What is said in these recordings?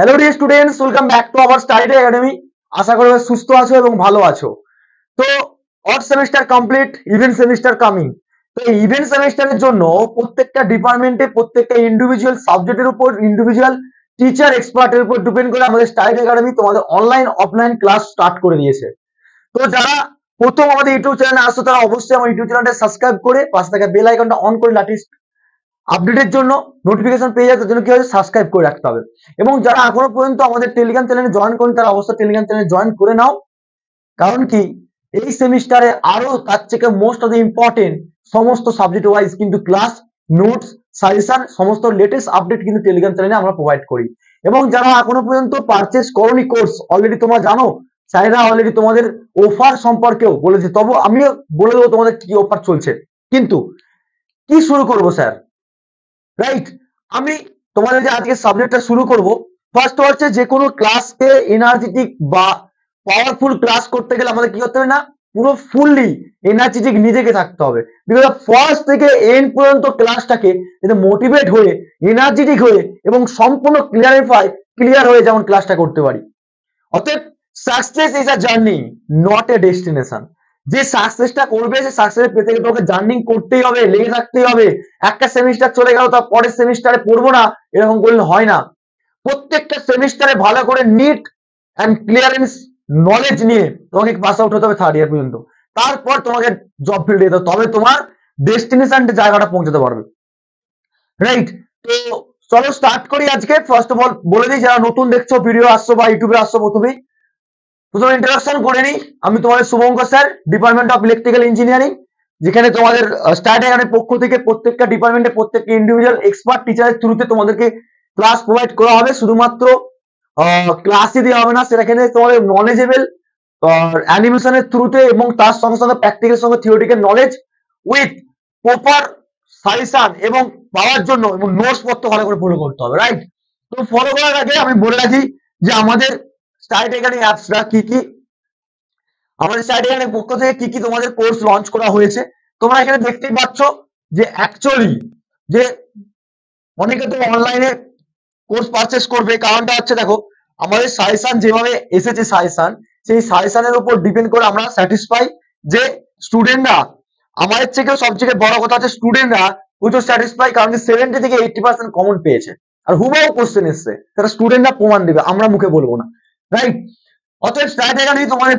Hello dear students, welcome back to our study academy. আশা করি সুস্থ আছো এবং ভালো আছো। তো odd semester complete, event semester coming. তো ইভেন্ট সেমিস্টারের জন্য প্রত্যেকটা ডিপার্টমেন্টে প্রত্যেকটা ইন্ডিভিজুয়াল সাবজেক্টের উপর ইন্ডিভিজুয়াল টিচার এক্সপার্টের উপর ডিপেন্ড করে আমাদের স্টাডি একাডেমি তোমাদের অনলাইন অফলাইন ক্লাস স্টার্ট করে দিয়েছে। তো যারা প্রথম আমাদের ইউটিউব চ্যানেলে আসছো তারা অবশ্যই আমার ইউটিউব চ্যানেলটা সাবস্ক্রাইব করে পাশে থাকা বেল আইকনটা অন করে লাটিস আপডেটের জন্য নোটিফিকেশন পেয়ে যায়, তার জন্য কি হবে সাবস্ক্রাইব করে রাখতে হবে। এবং যারা এখনো পর্যন্ত আমাদের টেলিগ্রাম চ্যানেলে জয়েন করেন তারা অবশ্যই টেলিগ্রাম চ্যানেলে জয়েন করে নাও। কারণ কি এই সেমিস্টারে আরো তার থেকে মোস্ট অফ দ্য ইম্পর্টেন্ট সমস্ত সাবজেক্ট ওয়াইজ কিন্তু ক্লাস নোটস সাজেশন সমস্ত লেটেস্ট আপডেট কিন্তু টেলিগ্রাম চ্যানেলে আমরা প্রোভাইড করি। এবং যারা এখনো পর্যন্ত পারচেস করনি কোর্স, অলরেডি তোমরা জানো স্যারেরা অলরেডি তোমাদের অফার সম্পর্কেও বলেছে, তবু আমিও বলে দেবো তোমাদের কি অফার চলছে। কিন্তু কি শুরু করবো স্যার, রাইট? আমি তোমাদের যে আজকে সাবজেক্টটা শুরু করব, ফার্স্ট হচ্ছে যে কোনো ক্লাসকে এনার্জেটিক বা পাওয়ারফুল ক্লাস করতে গেলে আমাদের কি করতে হবে না, পুরো ফুললি এনার্জেটিক নিজেকে থাকতে হবে। বিকজ ফার্স্ট থেকে এন্ড পর্যন্ত ক্লাসটাকে যাতে মোটিভেট হয়ে এনার্জেটিক হয়ে এবং সম্পূর্ণ ক্লিয়ার হয়ে যেমন ক্লাসটা করতে পারি। অতএব success is a journey, not a destination. যে সাকসেসটা করবে সে সাকসেস পেতে গেলে তোকে জার্নি করতেই হবে, লেগে থাকতেই হবে। একটা সেমিস্টার চলে গেল তার পরের সেমিস্টারে পড়বো না, এরকম করলে হয় না। প্রত্যেকটা সেমিস্টারে ভালো করে নিট অ্যান্ড ক্লিয়ারেন্স নলেজ নিয়ে তোমাকে পাস আউট হতে হবে থার্ড ইয়ার পর্যন্ত। তারপর তোমাকে জব ফিল্ডে যেতে হবে, তবে তোমার ডেস্টিনেশন জায়গাটা পৌঁছাতে পারবে, রাইট? তো চলো স্টার্ট করি আজকে। ফার্স্ট অফ অল বলে দিই, যারা নতুন দেখছো ভিডিও আসছো বা ইউটিউবে আসছো, প্রথমে ইন্ট্রোডাকশন করে নিই। আমি তোমাদের Shubhankar sir, department of electrical engineering, যেখানে তোমাদের স্টার্ট একাডেমির পক্ষ থেকে প্রত্যেকটা ডিপার্টমেন্টে প্রত্যেকটা ইন্ডিভিজুয়াল এক্সপার্ট টিচারের থ্রুতে তোমাদেরকে ক্লাস প্রোভাইড করা হবে। শুধুমাত্র ক্লাসই দেওয়া হবে না, সেখানে তোমাদের নলেজেবল অ্যানিমেশনের থ্রুতে এবং তার সঙ্গে সঙ্গে প্র্যাকটিক্যাল সঙ্গে theoretical knowledge with proper suggestion এবং পাওয়ার জন্য এবং নোটস পত্র ভালো করে ফলো করতে হবে, রাইট? তো ফলো করার আগে আমি বলে রাখি যে আমাদের স্টাডি একাডেমি অ্যাপসটা কি কি, আমাদের স্টাডি একাডেমির পক্ষ থেকে কি কি তোমাদের কোর্স লঞ্চ করা হয়েছে। তোমরা এখানে দেখতেই পাচ্ছ যে অ্যাকচুয়ালি যে অনেকে তো অনলাইনে কোর্স পারচেস করবে, কারণটা হচ্ছে দেখো আমাদের সাজেশন যেভাবে এসেছে, সাজেশন সেই সাজেশনের উপর ডিপেন্ড করে আমরা স্যাটিসফাই যে স্টুডেন্টরা আমাদের থেকেও সবথেকে বড় কথা হচ্ছে স্টুডেন্টরা প্রচুর স্যাটিসফাই, কারণ 70 থেকে 80% কমন পেয়েছে আর হুবাহু কোশ্চেন এসছে, সেটা স্টুডেন্টরা প্রমাণ দেবে, আমরা মুখে বলবো না, রাইট? অতএব স্টার্ট একাডেমি তোমাদের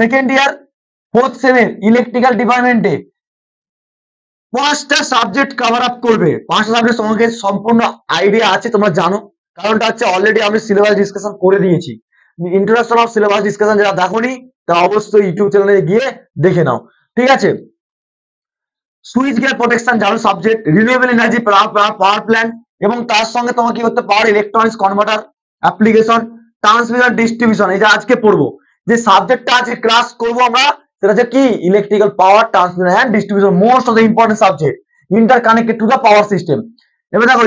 সেকেন্ড ইয়ার ফোর্থ সেমের ইলেকট্রিক্যাল ডিপার্টমেন্টে 5টা সাবজেক্ট কভার আপ করবে। 5টা সাবজেক্ট তোমাকে সম্পূর্ণ আইডিয়া আছে, তোমরা জানো। কারণটা হচ্ছে অলরেডি আমি সিলেবাস ডিসকাশন করে দিয়েছি। ইন্ট্রোডাকশন অফ সিলেবাস ডিসকাশন যারা দেখোনি তারা অবশ্যই ইউটিউব চ্যানেলে গিয়ে দেখে নাও, ঠিক আছে? সুইচ গিয়ার প্রোটেকশন জানো subject, renewable energy power plant এবং তার সঙ্গে তোমাকে কি করতে power electronics converter application transmission distribution. এই যে আজকে পড়বো, যে সাবজেক্টটা আজকে ক্লাস করবো আমরা, সেটা হচ্ছে কি electrical power transmission and distribution, most of the important subject inter connected to the power system. এবার দেখো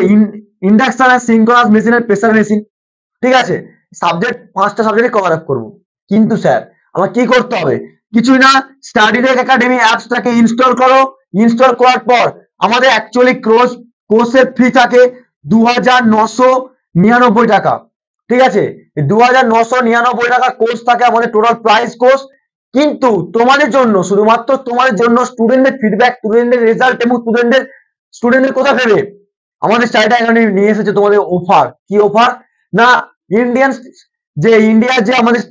ইন্ডাকশন অ্যান্ড সিঙ্ক্রোনাস মেশিনের প্রেসার মেশিন, ঠিক আছে? সাবজেক্ট 5টা সাবজেক্টে কভার আপ করবো। কিন্তু স্যার আমার কি করতে হবে? কিছুই না, স্টাডি টেক একাডেমি অ্যাপসটাকে ইনস্টল করো। ইনস্টল করার পর আমাদের অ্যাকচুয়ালি কোর্সের ফি থাকে 2999 টাকা, ঠিক আছে? 2999 টাকা কোর্স থাকে আমাদের টোটাল প্রাইস কোর্স। কিন্তু তোমাদের জন্য, শুধুমাত্র তোমাদের জন্য, স্টুডেন্টদের ফিডব্যাক, স্টুডেন্টদের রেজাল্ট এবং স্টুডেন্টদের কথা ভেবে আমাদের স্টাডি একাডেমি নিয়ে এসেছে তোমাদের অফার। কি অফার না, ইন্ডিয়ার যে আমাদের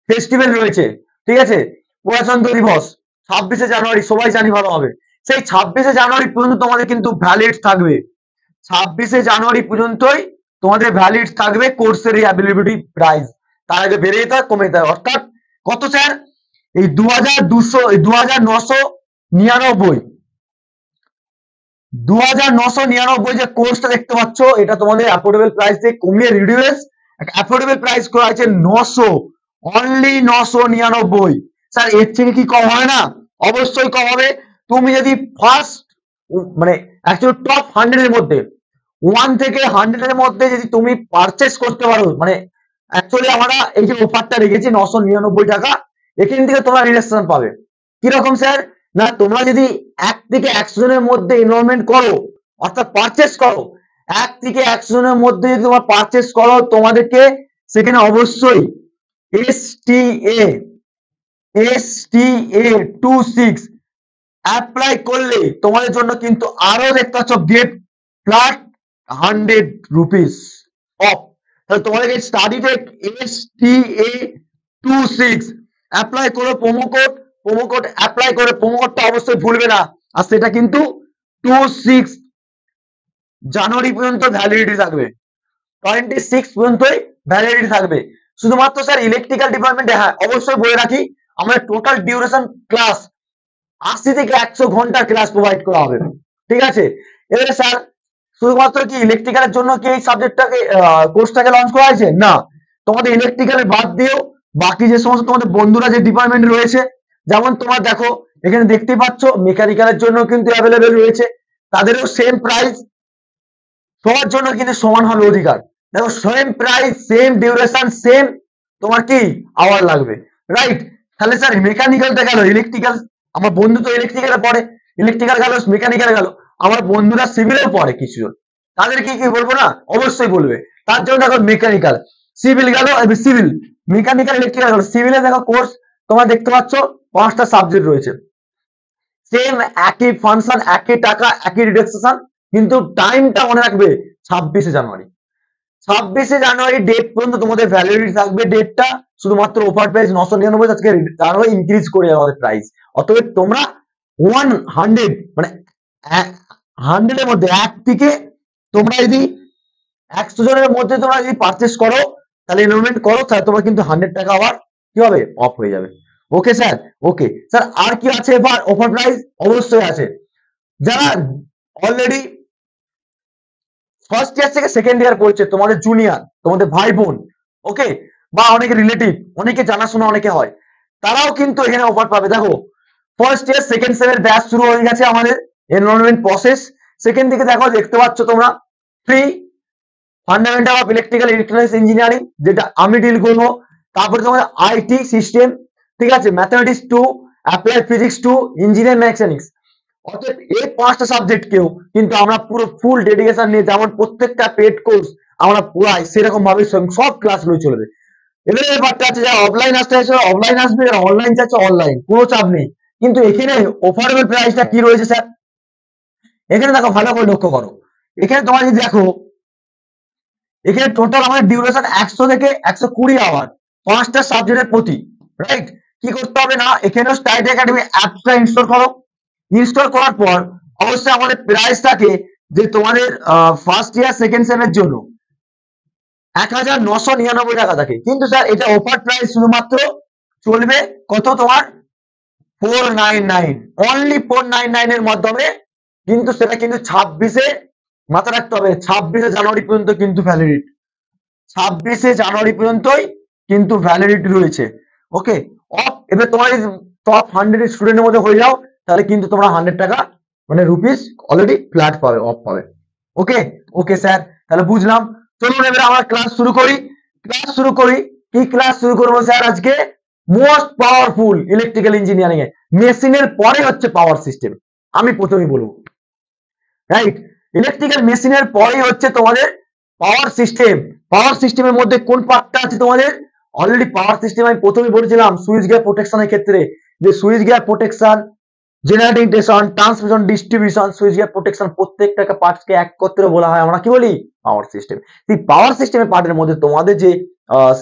ফেস্টিভ্যাল রয়েছে, ঠিক আছে, প্রজাতন্ত্র দিবস 26শে জানুয়ারি, সবাই জানি ভালো হবে। সেই 26শে জানুয়ারি পর্যন্ত তোমাদের কিন্তু ভ্যালিড থাকবে। 26শে জানুয়ারি পর্যন্তই তোমাদের ভ্যালিড থাকবে কোর্সের এই অ্যাভেলেবিলিটি প্রাইস। তার আগে বেড়ে যেতে হয়, কমে যেতে হয়। অর্থাৎ কত স্যার? এই 2999 যে কোর্সটা দেখতে পাচ্ছ, এটা তোমাদের অ্যাফোর্ডেবল প্রাইস থেকে কমিয়ে রিডিউস অ্যাফোর্ডেবল প্রাইস করা হয়েছে 900, অনলি 999। স্যার এর থেকে কি কম হয় না? অবশ্যই কম হবে। তুমি যদি ফার্স্ট মানে অ্যাকচুয়ালি টপ 100 এর মধ্যে 1 থেকে 100 এর মধ্যে যদি তুমি পারচেস করতে পারো, মানে অ্যাকচুয়ালি আমরা এই যে অফারটা রেখেছি 999 টাকা, এখান থেকে তোমরা রিলেকশন পাবে। কিরকম স্যার? না তোমরা যদি 1 থেকে 100 জনের মধ্যে এনরোলমেন্ট করো, অর্থাৎ পারচেস করো, 1 থেকে 100 জনের মধ্যে যদি তোমরা পারচেস করো তোমাদেরকে সেখানে অবশ্যই STA 26 অ্যাপ্লাই করলে তোমাদের জন্য কিন্তু আরো দেখতে পাচ্ছ গেট প্লাস 100 রুপিস অফ। তাহলে তোমাদেরকে স্টাডি টেক STA 26 অ্যাপ্লাই করো, প্রোমো কোড অ্যাপ্লাই করে, প্রোমো কোডটা অবশ্যই ভুলবে না। আর সেটা কিন্তু 26 জানুয়ারি পর্যন্ত ভ্যালিডিটি থাকবে, 26 পর্যন্তই ভ্যালিডিটি থাকবে। শুধুমাত্র স্যার ইলেকট্রিক্যাল ডিপার্টমেন্টে, হ্যাঁ অবশ্যই বলে রাখি আমাদের টোটাল ডিউরেশন ক্লাস 80 থেকে 100 ঘন্টার ক্লাস প্রোভাইড করা হবে, ঠিক আছে। এবারে স্যার শুধুমাত্র কি ইলেকট্রিক্যালের জন্য কি এই সাবজেক্টটাকে কোর্সটাকে লঞ্চ করা হয়েছে? না, তোমাদের ইলেকট্রিক্যালের বাদ দিয়েও বাকি যে সমস্ত তোমাদের বন্ধুরা যে ডিপার্টমেন্ট রয়েছে, যেমন তোমার দেখো এখানে দেখতেই পাচ্ছ মেকানিক্যালের জন্য কিন্তু অ্যাভেলেবেল রয়েছে, তাদেরও সেম প্রাইস, সবার জন্য কিন্তু সমান হবে অধিকার। দেখো same price, same duration, same তোমার কি আওয়ার লাগবে, রাইট। তাহলে স্যার মেকানিক্যালটা গেল, ইলেকট্রিক্যাল আমার বন্ধু তো ইলেকট্রিক্যালে পড়ে, ইলেকট্রিক্যাল গেল, মেকানিক্যাল গেল, আমার বন্ধুরা সিভিলেও পড়ে কিছু জন, তাদেরকে কি বলবো না? অবশ্যই বলবে। তার জন্য দেখো মেকানিক্যাল, সিভিল গেল, সিভিল, মেকানিক্যাল, ইলেকট্রিক্যাল গেল, সিভিলে দেখো কোর্স তোমরা দেখতে পাচ্ছ 5টা সাবজেক্ট রয়েছে, সেম একই ফাংশন, একই টাকা, একই রিডাকশন, কিন্তু টাইমটা মনে রাখবে 26শে জানুয়ারি। 26শে জানুয়ারি ডেট পর্যন্ত তোমাদের ভ্যালিডিটি থাকবে। ডেটটা শুধুমাত্র অফার প্রাইস 999, আজকে আরো ইনক্রিজ করে আমাদের প্রাইস। অতএব তোমরা 100 মানে 100 এর মধ্যে 1 থেকে তোমরা যদি 100 জনের মধ্যে তোমরা যদি পারচেস করো, তাহলে এনরোলমেন্ট করো, তাহলে তোমার কিন্তু 100 টাকা আবার কি হবে? অফ হয়ে যাবে। Okay sir, okay sir. আর কি আছে এবার অফার প্রাইস? অবশ্যই আছে। যারা অলরেডি ফার্স্ট ইয়ার থেকে সেকেন্ড ইয়ার পড়ছে, তোমাদের জুনিয়র, তোমাদের ভাই বোন, ওকে, বা অনেকে রিলেটিভ, অনেকে জানাশোনা অনেকে হয়, তারাও কিন্তু এখানে অফার পাবে। দেখো ফার্স্ট ইয়ার সেকেন্ড সেমের ব্যাচ শুরু হয়ে গেছে আমাদের, এনরোলমেন্ট প্রসেস সেকেন্ড দিকে দেখো দেখতে পাচ্ছ তোমরা free fundamental of electrical electronics engineering, যেটা আমি ডিল করবো। তারপরে তোমাদের আইটি সিস্টেম, ঠিক আছে, mathematics 2, applied physics 2, engineer mechanics. অর্থাৎ এই 5টা সাবজেক্ট কেউ কিন্তু আমরা পুরো ফুল ডেডিকেশন নিয়ে, যেমন প্রত্যেকটা পেড কোর্স আমরা পুরাই সেরকম ভাবে সব ক্লাসগুলো চলবে। এবারে ব্যাপারটা আছে, যারা অফলাইন আসতে চাইছে অফলাইন আসবে, যারা অনলাইন চাইছে অনলাইন, কোনো চাপ নেই। কিন্তু এখানে অফারেবল প্রাইসটা কি রয়েছে স্যার? এখানে দেখো ভালো করে লক্ষ্য করো, এখানে তোমরা যদি দেখো এখানে টোটাল আমাদের ডিউরেশন 100 থেকে 120 আওয়ার, 5টা সাবজেক্টের প্রতি, রাইট। কি করতে হবে না, এখানেও স্টাইড একাডেমি অ্যাপটা ইনস্টল করো। ইনস্টল করার পর অবশ্যই আমাদের প্রাইস থাকে যে তোমাদের ফার্স্ট ইয়ার সেকেন্ড সেমের জন্য 1999 টাকা থাকে, কিন্তু স্যার এটা অফার প্রাইস শুধুমাত্র চলবে কত তোমার 499, অনলি 499 এর মাধ্যমে। কিন্তু সেটা কিন্তু 26শে, মাথায় রাখতে হবে 26শে জানুয়ারি পর্যন্ত কিন্তু ভ্যালিডিটি, 26শে জানুয়ারি পর্যন্তই কিন্তু ভ্যালিডিটি রয়েছে। ওকে, অফ। এবার তোমার টপ 100 স্টুডেন্টের মধ্যে হয়ে যাও, তাহলে কিন্তু তোমরা 100 টাকা মানে রুপিস অলরেডি ফ্ল্যাট পাবে, অফ পাবে। ওকে, ওকে স্যার, তাহলে বুঝলাম। চলুন এবার আমরা ক্লাস শুরু করি। কি ক্লাস শুরু করবো স্যার আজকে? মোস্ট পাওয়ারফুল ইলেকট্রিক্যাল ইঞ্জিনিয়ারিং এ মেশিনের পরে হচ্ছে পাওয়ার সিস্টেম, আমি প্রথমেই বলবো, রাইট। ইলেকট্রিক্যাল মেশিনের পরেই হচ্ছে তোমাদের পাওয়ার সিস্টেম। পাওয়ার সিস্টেমের মধ্যে কোন পার্টটা আছে তোমাদের? অলরেডি পাওয়ার সিস্টেম আমি প্রথমেই বলেছিলাম সুইচ গিয়ার প্রোটেকশনের ক্ষেত্রে, যে switch gear protection, generating station, transmission, distribution, switch gear protection, প্রত্যেকটা পার্টসকে একত্রে বলা হয় আমরা কি বলি? Power system. এই পাওয়ার সিস্টেমের পার্টের মধ্যে তোমাদের যে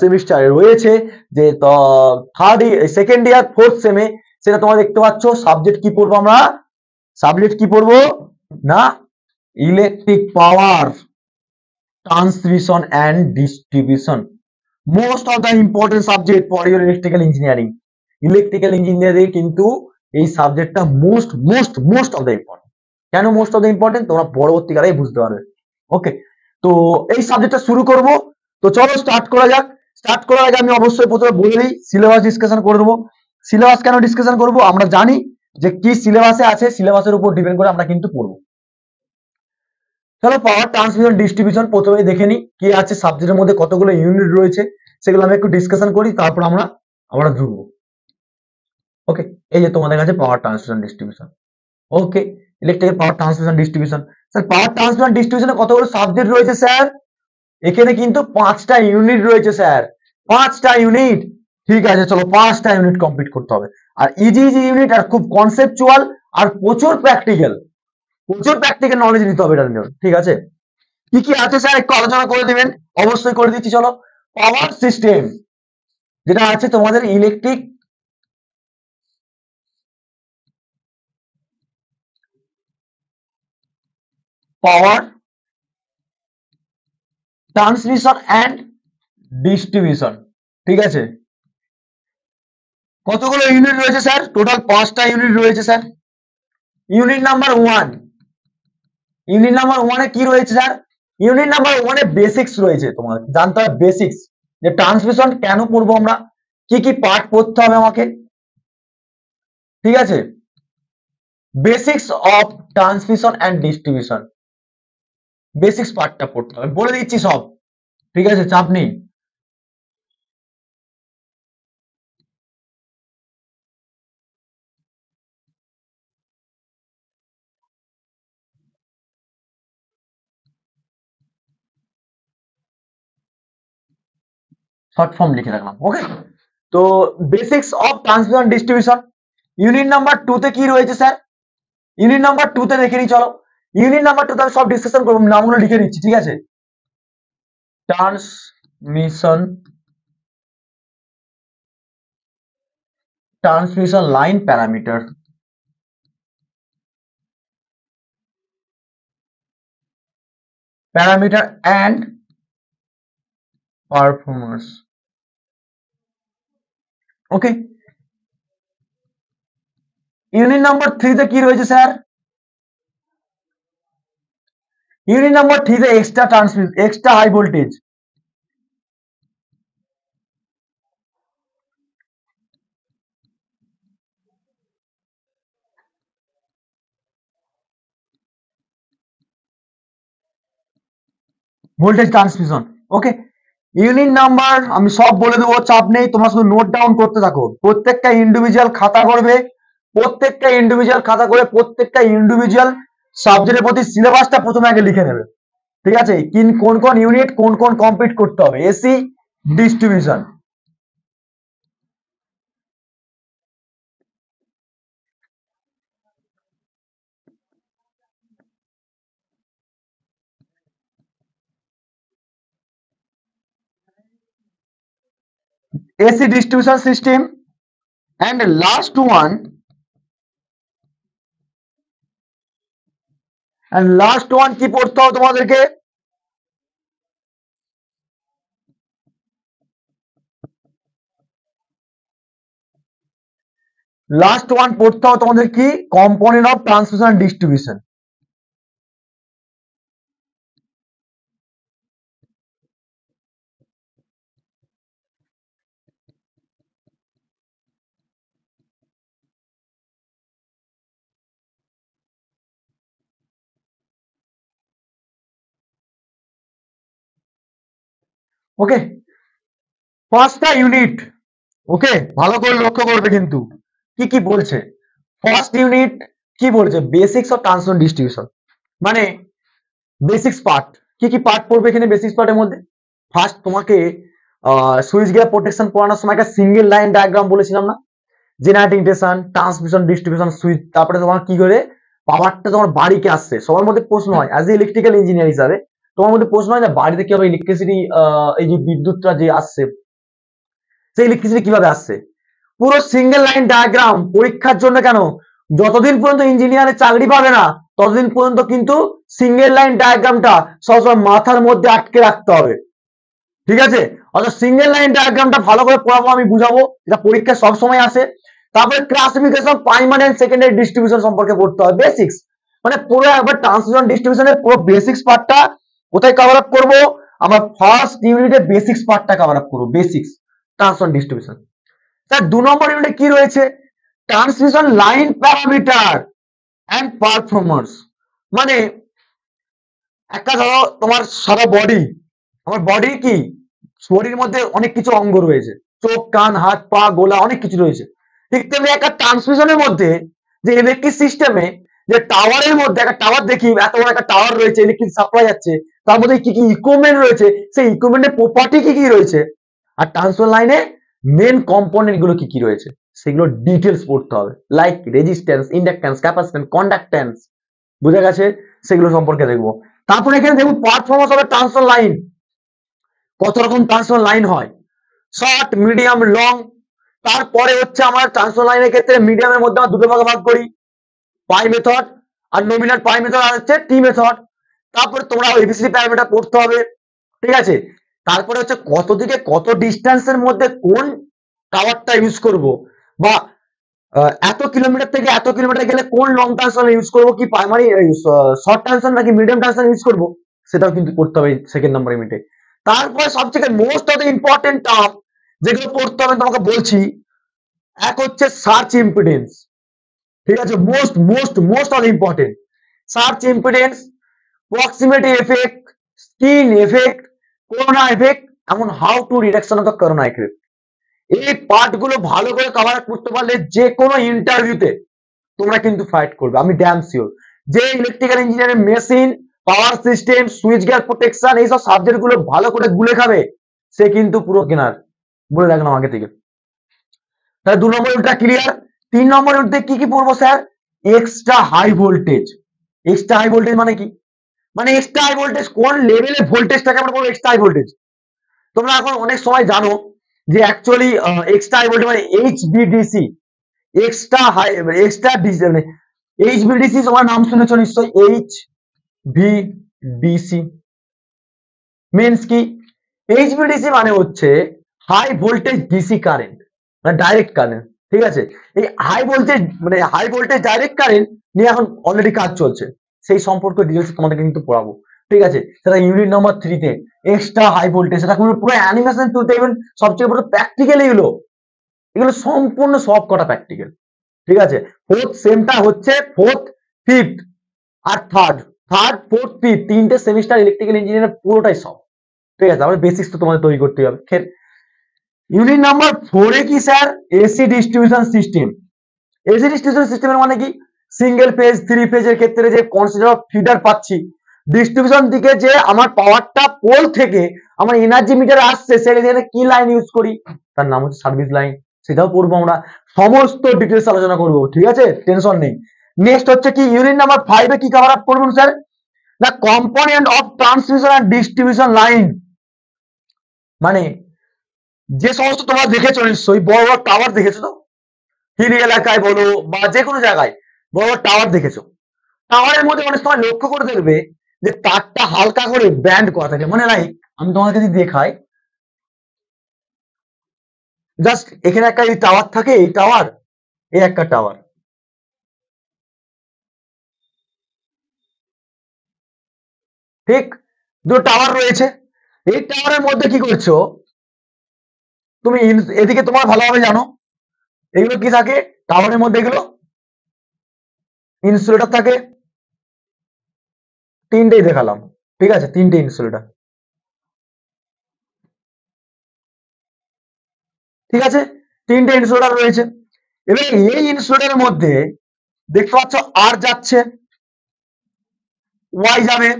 সেমিস্টারে রয়েছে, যে সেকেন্ড ইয়ার ফোর্থ সেমে, সেটা তোমরা দেখতে পাচ্ছ সাবজেক্ট কি পড়বো আমরা? সাবজেক্ট কি পড়বো না? Electric power transmission and distribution, most of the important subject for your electrical engineering. Electrical engineering কিন্তু এই সাবজেক্টটা মোস্ট অফ দ্য ইম্পর্টেন্ট। কেন মোস্ট অফ দ্য ইম্পর্টেন্ট তোমরা পরবর্তীকালে বুঝতে পারবে। ওকে, তো এই সাবজেক্টটা শুরু করব। তো চলো স্টার্ট করা যাক। স্টার্ট করার আগে আমি অবশ্যই প্রথমে বলে দিই, সিলেবাস ডিসকাশন করে দেবো। সিলেবাস কেন ডিসকাশন করব? আমরা জানি যে কি সিলেবাসে আছে, সিলেবাসের উপর ডিপেন্ড করে আমরা কিন্তু পড়বো। চলো পাওয়ার ট্রান্সমিশন ডিস্ট্রিবিউশন প্রথমে দেখে নিই কি আছে সাবজেক্টের মধ্যে, কতগুলো ইউনিট রয়েছে সেগুলো আমি একটু ডিসকাশন করি, তারপর আমরা ঢুকবো। ওকে, এই যে তোমাদের কাছে power transmission distribution. Okay, electrical power transmission distribution. Sir power transmission ডিস্ট্রিবিউশনে কতগুলো সাবজেক্ট রয়েছে স্যার? এখানে কিন্তু 5টা ইউনিট রয়েছে স্যার, 5টা ইউনিট। ঠিক আছে, চলো 5টা ইউনিট কমপ্লিট করতে হবে। আর ইজি ইজি ইউনিট, আর খুব কনসেপচুয়াল, আর প্রচুর প্র্যাকটিক্যাল নলেজ নিতে হবে এটার জন্য। ঠিক আছে, কি কি আছে স্যার একটু আলোচনা করে দিবেন? অবশ্যই করে দিচ্ছি। চলো, পাওয়ার সিস্টেম যেটা আছে তোমাদের electric power transmission and distribution. ঠিক আছে, কতগুলো ইউনিট রয়েছে স্যার? টোটাল 5টা ইউনিট রয়েছে sir. Unit number 1, unit number 1 এ কি রয়েছে স্যার? ইউনিট নাম্বার 1 এ বেসিক্স রয়েছে, তোমার জানতে হবে বেসিক্স, যে ট্রান্সমিশন কেন পড়বো আমরা, কি কি পার্ট পড়তে হবে আমাকে। ঠিক আছে, basics of transmission and distribution, basics পার্টটা পড়তে হবে, বলে দিচ্ছি সব। ঠিক আছে, চাপ নেই। শর্ট ফর্ম লিখে রাখলাম, ওকে। তো basics of transmission distribution, unit number 2 তে কি রয়েছে স্যার? ইউনিট নাম্বার 2 তে দেখে নি, চলো। ইউনিট নাম্বার 2 তে আমি সব ডিসকাশন করব, নামগুলো লিখে নিচ্ছি। ঠিক আছে, transmission line parameter, and performance. Okay, unit number 3 তে কি রয়েছে স্যার? ইউনিট নাম্বার 3 তে extra high voltage, voltage transmission. Okay, unit number আমি সব বলে দেবো, চাপ নেই, তোমরা শুধু নোট ডাউন করতে থাকো। প্রত্যেকটা ইন্ডিভিজুয়াল খাতা করবে, প্রত্যেকটা ইন্ডিভিজুয়াল সাবজেক্টের প্রতি সিলেবাসটা প্রথমে আগে লিখে নেবে। ঠিক আছে, কোন কোন ইউনিট কোন কোন কমপ্লিট করতে হবে। AC distribution, AC distribution system, and last one কি পড়তে হবে তোমাদেরকে? লাস্ট ওয়ান পড়তে হবে তোমাদের কি? Component of transmission and distribution. Okay, 5টা ইউনিট। ওকে, ভালো করে লক্ষ্য করবে কিন্তু কি কি বলছে। ফার্স্ট ইউনিট কি বলছে? বেসিক্স অফ ট্রান্সমিশন ডিস্ট্রিবিউশন, মানে বেসিক্স পার্ট। কি কি পার্ট পড়বে এখানে বেসিক্স পার্টের মধ্যে? ফার্স্ট তোমাকে সুইচ গিয়ার প্রোটেকশন পড়ানোর সময় একটা সিঙ্গেল লাইন ডায়াগ্রাম বলেছিলাম না, generating station, transmission distribution switch. তারপরে তোমার কি করে পাওয়ারটা তোমার বাড়িতে আসছে। সবার মধ্যে প্রশ্ন হয় অ্যাজ এ ইলেকট্রিক্যাল ইঞ্জিনিয়ার হিসাবে, তোমার মধ্যে প্রশ্ন হয় যে বাড়িতে কিভাবে ইলেকট্রিসিটি, এই যে বিদ্যুৎটা যে আসছে, সেই ইলেকট্রিসিটি কিভাবে আসছে। পুরো সিঙ্গেল লাইন ডায়াগ্রাম পরীক্ষার জন্য কেন, যতদিন পর্যন্ত ইঞ্জিনিয়ারের চাকরি পাবে না ততদিন পর্যন্ত কিন্তু সিঙ্গেল লাইন ডায়াগ্রামটা সবসময় মাথার মধ্যে আটকে রাখতে হবে। ঠিক আছে, অর্থাৎ সিঙ্গেল লাইন ডায়াগ্রামটা ভালো করে পড়াবো, আমি বুঝাবো, এটা পরীক্ষা সব সময় আসে। তারপরে classification primary and secondary distribution সম্পর্কে পড়তে হবে, বেসিক্স, মানে পুরো একবার ট্রান্সমিশন ডিস্ট্রিবিউশনের পুরো বেসিক্স পার্টটা কোথায় কভার আপ করবো? আমরা ফার্স্ট ইউনিটে বেসিক্স পার্টটা কভার আপ করবো, বেসিক্স ট্রান্সমিশন ডিস্ট্রিবিউশন। স্যার 2 নম্বর ইউনিটে কি রয়েছে? Transmission line parameter and performance. মানে একটা ধরো তোমার সারা বডি, আমার বডি কি, শরীরের মধ্যে অনেক কিছু অঙ্গ রয়েছে, চোখ, কান, হাত, পা, গোলা, অনেক কিছু রয়েছে। ঠিক তেমনি একটা ট্রান্সমিশনের মধ্যে যে ইলেকট্রিক সিস্টেমে যে টাওয়ারের মধ্যে একটা টাওয়ার দেখি, এত বড় একটা টাওয়ার রয়েছে, ইলেকট্রিক সাপ্লাই যাচ্ছে, তার মধ্যে কি কি ইকুইপমেন্ট রয়েছে, সেই ইকুইপমেন্টের প্রপার্টি কি কি রয়েছে, আর ট্রান্সফার লাইনে মেন কম্পোনেন্ট গুলো কি কি রয়েছে সেগুলো ডিটেলস পড়তে হবে, like resistance, inductance, capacitance, conductance, বুঝা গেছে, সেগুলো সম্পর্কে দেখবো। তারপরে এখানে দেখবো পারফরমেন্স অফ ট্রান্সফার লাইন, কত রকম ট্রান্সফার লাইন হয়, শর্ট, মিডিয়াম, লং। তারপরে হচ্ছে আমার ট্রান্সফার লাইনের ক্ষেত্রে মিডিয়ামের মধ্যে আমরা দুটো ভাগে ভাগ করি, পাই মেথড আর নমিনাল পাই মেথড, আর হচ্ছে টি মেথড। তারপরে তোমরা এবিসিডি প্যারামিটার পড়তে হবে, ঠিক আছে। তারপরে হচ্ছে কত দিকে কত ডিস্টেন্সের মধ্যে কোন টাওয়ারটা ইউজ করব, বা এত কিলোমিটার থেকে এত কিলোমিটার গেলে কোন লং ট্রান্সফার ইউজ করব, কি প্রাইমারি শর্ট ট্রান্সফার নাকি মিডিয়াম ট্রান্সফার ইউজ করব, সেটাও কিন্তু পড়তে হবে সেকেন্ড নাম্বার ইউনিটে। তারপরে সবথেকে most of the important term যেগুলো পড়তে হবে তোমাকে বলছি, এক হচ্ছে সার্চ ইম্পিডেন্স, ঠিক আছে, most most most of important surge impedance, proximity effect, skin effect, corona effect, এমন how to reduction of the corona effect. এই পার্ট গুলো ভালো করে কভার আপ করতে পারলে যে কোনো ইন্টারভিউতে তোমরা কিন্তু ফাইট করবে, আমি ড্যাম শিওর। যে electrical engineering machine, power system, switch gear protection, এইসব সাবজেক্ট গুলো ভালো করে গুলে খাবে, সে কিন্তু পুরো কেনার, বলে রাখলাম আগে থেকে। তাহলে 2 নম্বর ইউনিটটা ক্লিয়ার। 3 নম্বর ইউনিটে কি কি পড়বো sir, extra high voltage. Extra high voltage মানে কি, মানে এক্সট্রা হাই ভোল্টেজ কোন লেভেলে ভোল্টেজটাকে আমরা বলবো এক্সট্রা হাই ভোল্টেজ। তোমরা এখন অনেক সময় জানো যে অ্যাকচুয়ালি এক্সট্রা হাই ভোল্টেজ মানে এইচভিডিসি, এক্সট্রা হাই এক্সট্রা ডিসি, মানে এইচভিডিসি তোমার নাম শুনেছো নিশ্চয়ই, এইচভিডিসি মিন্স কি, এইচভিডিসি মানে হচ্ছে হাই ভোল্টেজ ডিসি কারেন্ট, মানে ডাইরেক্ট কারেন্ট, ঠিক আছে। এই হাই ভোল্টেজ মানে হাই ভোল্টেজ ডাইরেক্ট কারেন্ট নিয়ে এখন অলরেডি কাজ চলছে, সেই সম্পর্কে ডিটেলস তোমাদেরকে কিন্তু পড়াবো, ঠিক আছে। সেটা ইউনিট নাম্বার 3 তে এক্সট্রা হাই ভোল্টেজ, সেটা পুরো অ্যানিমেশন তুলতে, ইভেন সবচেয়ে বড় প্র্যাকটিক্যাল, এগুলো এগুলো সম্পূর্ণ সব কটা প্র্যাকটিক্যাল, ঠিক আছে। ফোর্থ সেমটা হচ্ছে ফোর্থ, ফিফথ আর থার্ড, ফোর্থ, ফিফথ তিনটে সেমিস্টার ইলেকট্রিক্যাল ইঞ্জিনিয়ারিং পুরোটাই সব, ঠিক আছে। তারপরে বেসিক্স তো তোমাদের তৈরি করতে হবে। ইউনিট নাম্বার 4 এ কি sir, AC distribution system. AC distribution সিস্টেমের মানে কি, সিঙ্গেল ফেজ, 3 ফেজের ক্ষেত্রে যে কনসেপ্ট অফ ফিডার পাচ্ছি, ডিস্ট্রিবিউশন দিকে যে আমার পাওয়ারটা পোল থেকে আমার এনার্জি মিটারে আসছে, সেখানে কি লাইন ইউজ করি, তার নাম হচ্ছে সার্ভিস লাইন, সেটাও পড়বো আমরা, সমস্ত ডিটেলস আলোচনা করবো, ঠিক আছে, টেনশন নেই। নেক্সট হচ্ছে কি ইউনিট নাম্বার 5 এ কি কভার আপ করবেন sir, the component of transmission and distribution line. মানে যে সমস্ত তোমরা দেখেছো নিশ্চয়ই, বড় বড় টাওয়ার দেখেছো তো, হিলি এলাকায় বলো বা যে কোনো জায়গায় বড় বড় টাওয়ার দেখেছো, টাওয়ারের মধ্যে অনেক সময় লক্ষ্য করে দেখবে যে তারটা হালকা করে ব্যান্ড করা থাকে, মানে লাইক আমি তোমাকে যদি দেখাই, জাস্ট এখানে একটা এই টাওয়ার থাকে, এই টাওয়ার, এই একটা টাওয়ার, ঠিক, দুটো টাওয়ার রয়েছে। এই টাওয়ারের মধ্যে কি করছো তুমি, এদিকে তোমার ভালোভাবে জানো এগুলো কি থাকে, টাওয়ারের মধ্যে এগুলো ইনসুলেটর থাকে, তিনটেই দেখালাম, ঠিক আছে, তিনটে ইনসুলেটর, ঠিক আছে, তিনটে ইনসুলেটর রয়েছে। এবার এই ইনসুলেটরের মধ্যে দেখতে পাচ্ছ আর যাচ্ছে, ওয়াই যাবে,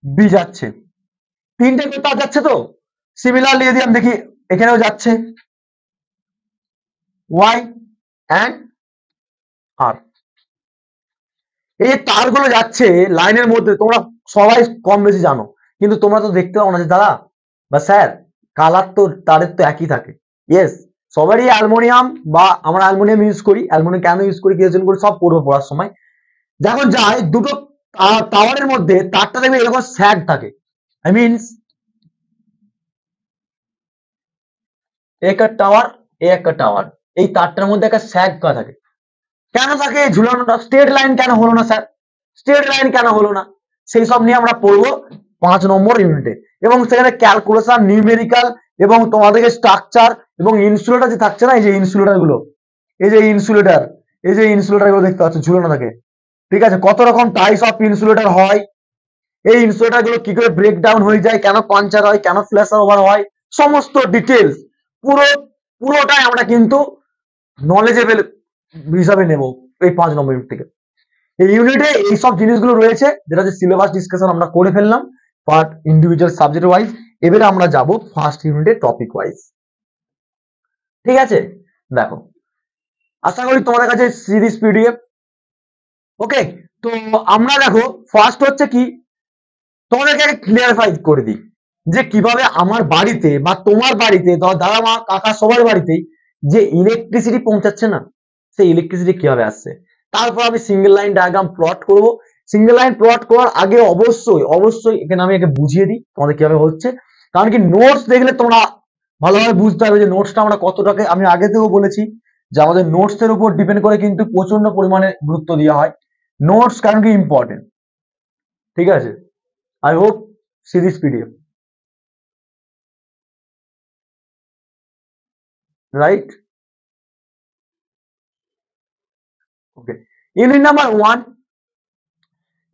বি যাচ্ছে, তিনটে তার যাচ্ছে তো, সিমিলারলি যদি আমি দেখি এখানেও যাচ্ছে ওয়াই অ্যান্ড আর। এই যে তারগুলো যাচ্ছে লাইনের মধ্যে, তোমরা সবাই কম বেশি জানো, কিন্তু তোমরা তো দেখতে পাও না যে দাদা বা স্যার কালার তো তারের তো একই থাকে, ইয়েস, সবারই অ্যালুমিনিয়াম, বা আমরা অ্যালুমিনিয়াম ইউজ করি, অ্যালুমিনিয়াম কেন ইউজ করি, কি জন্য করি, সব পড়বো পড়ার সময়। যখন যায় দুটো টাওয়ারের মধ্যে তারটা দেখবে এরকম স্যাগ থাকে, আই মিনস একটা টাওয়ার, একটা টাওয়ার, এই তারটার মধ্যে একটা স্যাগ করা থাকে, কেন থাকে ঝুলানোটা, স্ট্রেট লাইন কেন হলো না স্যার, স্ট্রেট লাইন কেন হলো না, সেই সব নিয়ে আমরা পড়বো 5 নম্বর ইউনিটে। এবং সেখানে ক্যালকুলেশন, নিউমেরিক্যাল, এবং তোমাদেরকে স্ট্রাকচার এবং ইনসুলেটর যে থাকছে না, এই যে ইনসুলেটর গুলো, এই যে ইনসুলেটর, এই যে ইনসুলেটর গুলো দেখতে পাচ্ছ ঝুলানো থাকে, ঠিক আছে, কত রকম টাইপস অফ ইনসুলেটর হয়, এই ইনসুলেটর গুলো কি করে ব্রেক ডাউন হয়ে যায়, কেন পাঞ্চার হয়, কেন ফ্ল্যাশ ওভার হয়, সমস্ত ডিটেলস পুরো পুরোটাই আমরা কিন্তু নলেজেবল হিসাবে নেব এই 5 নম্বর ইউনিট থেকে। এই ইউনিটে এই সব জিনিসগুলো রয়েছে, যেটা যে সিলেবাস ডিসকাশন আমরা করে ফেললাম বাট ইন্ডিভিজুয়াল সাবজেক্ট ওয়াইজ। এবারে আমরা যাব ফার্স্ট ইউনিটে টপিক ওয়াইজ। ঠিক আছে, দেখো আশা করি তোমাদের কাছে সিরিজ পিডিএফ। ওকে, তো আমরা দেখো ফার্স্ট হচ্ছে কি, তোমাদেরকে আগে ক্লিয়ারিফাই করে দিই যে কিভাবে আমার বাড়িতে বা তোমার বাড়িতে, দাদা মা কাকা সবার বাড়িতেই যে ইলেকট্রিসিটি পৌঁছাচ্ছে না, সেই ইলেকট্রিসিটি কিভাবে আসছে। তারপর আমি সিঙ্গেল লাইন ডায়াগ্রাম প্লট করব। সিঙ্গেল লাইন প্লট করার আগে অবশ্যই এখানে আমি আগে বুঝিয়ে দিই তোমাদের কিভাবে হচ্ছে, কারণ কি নোটস দেখলে তোমরা ভালোভাবে বুঝতে হবে যে নোটসটা আমরা কতটাকে, আমি আগে থেকেও বলেছি যে আমাদের নোটস এর উপর ডিপেন্ড করে কিন্তু প্রচন্ড পরিমাণে গুরুত্ব দেওয়া হয় নোটস, কারণ কি ইম্পর্টেন্ট। ঠিক আছে, I hope see this PDF, right? Okay. Unit number 1,